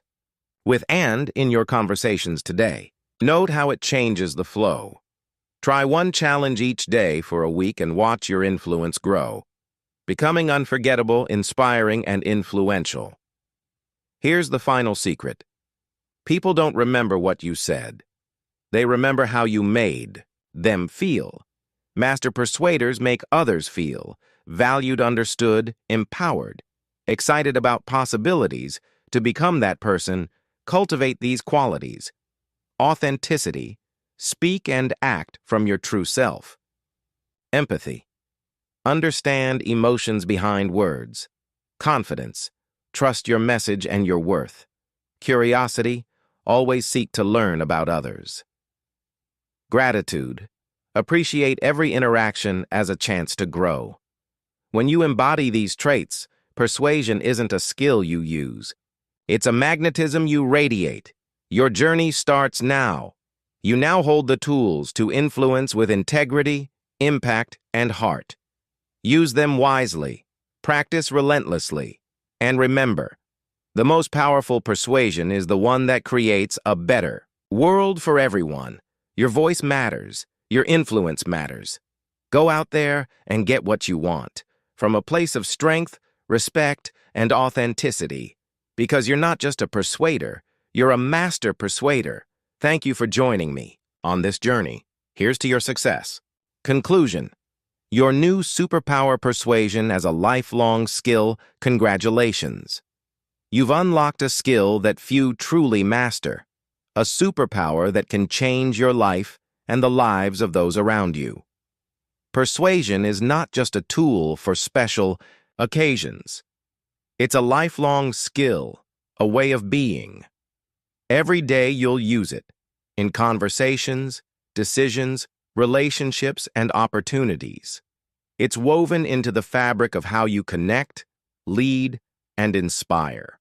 with and in your conversations today. Note how it changes the flow. Try one challenge each day for a week and watch your influence grow, becoming unforgettable, inspiring, and influential. Here's the final secret. People don't remember what you said. They remember how you made them feel. Master persuaders make others feel valued, understood, empowered, excited about possibilities. To become that person, cultivate these qualities. Authenticity. Speak and act from your true self. Empathy. Understand emotions behind words. Confidence. Trust your message and your worth. Curiosity. Always seek to learn about others. Gratitude. Appreciate every interaction as a chance to grow. When you embody these traits, persuasion isn't a skill you use. It's a magnetism you radiate. Your journey starts now. You now hold the tools to influence with integrity, impact, and heart. Use them wisely. Practice relentlessly. And remember, the most powerful persuasion is the one that creates a better world for everyone. Your voice matters. Your influence matters. Go out there and get what you want, from a place of strength, respect, and authenticity. Because you're not just a persuader, you're a master persuader. Thank you for joining me on this journey. Here's to your success. Conclusion. Your new superpower persuasion as a lifelong skill, congratulations. You've unlocked a skill that few truly master, a superpower that can change your life and the lives of those around you. Persuasion is not just a tool for special occasions. It's a lifelong skill, a way of being. Every day you'll use it, in conversations, decisions, relationships, and opportunities. It's woven into the fabric of how you connect, lead, and inspire.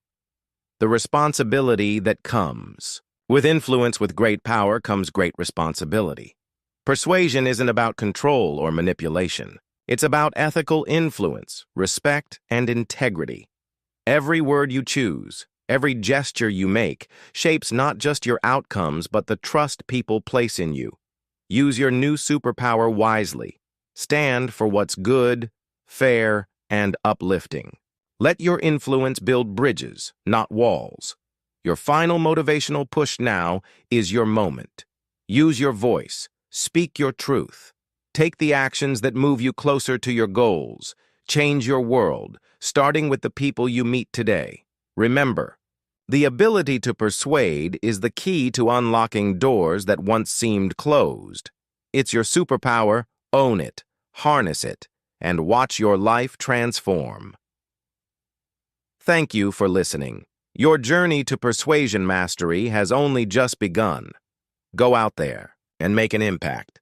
The responsibility that comes. With influence with great power comes great responsibility. Persuasion isn't about control or manipulation. It's about ethical influence, respect, and integrity. Every word you choose, every gesture you make, shapes not just your outcomes but the trust people place in you. Use your new superpower wisely. Stand for what's good, fair, and uplifting. Let your influence build bridges, not walls. Your final motivational push now is your moment. Use your voice. Speak your truth. Take the actions that move you closer to your goals. change your world, starting with the people you meet today. Remember, the ability to persuade is the key to unlocking doors that once seemed closed. It's your superpower. Own it, harness it, and watch your life transform. Thank you for listening. Your journey to persuasion mastery has only just begun. Go out there and make an impact.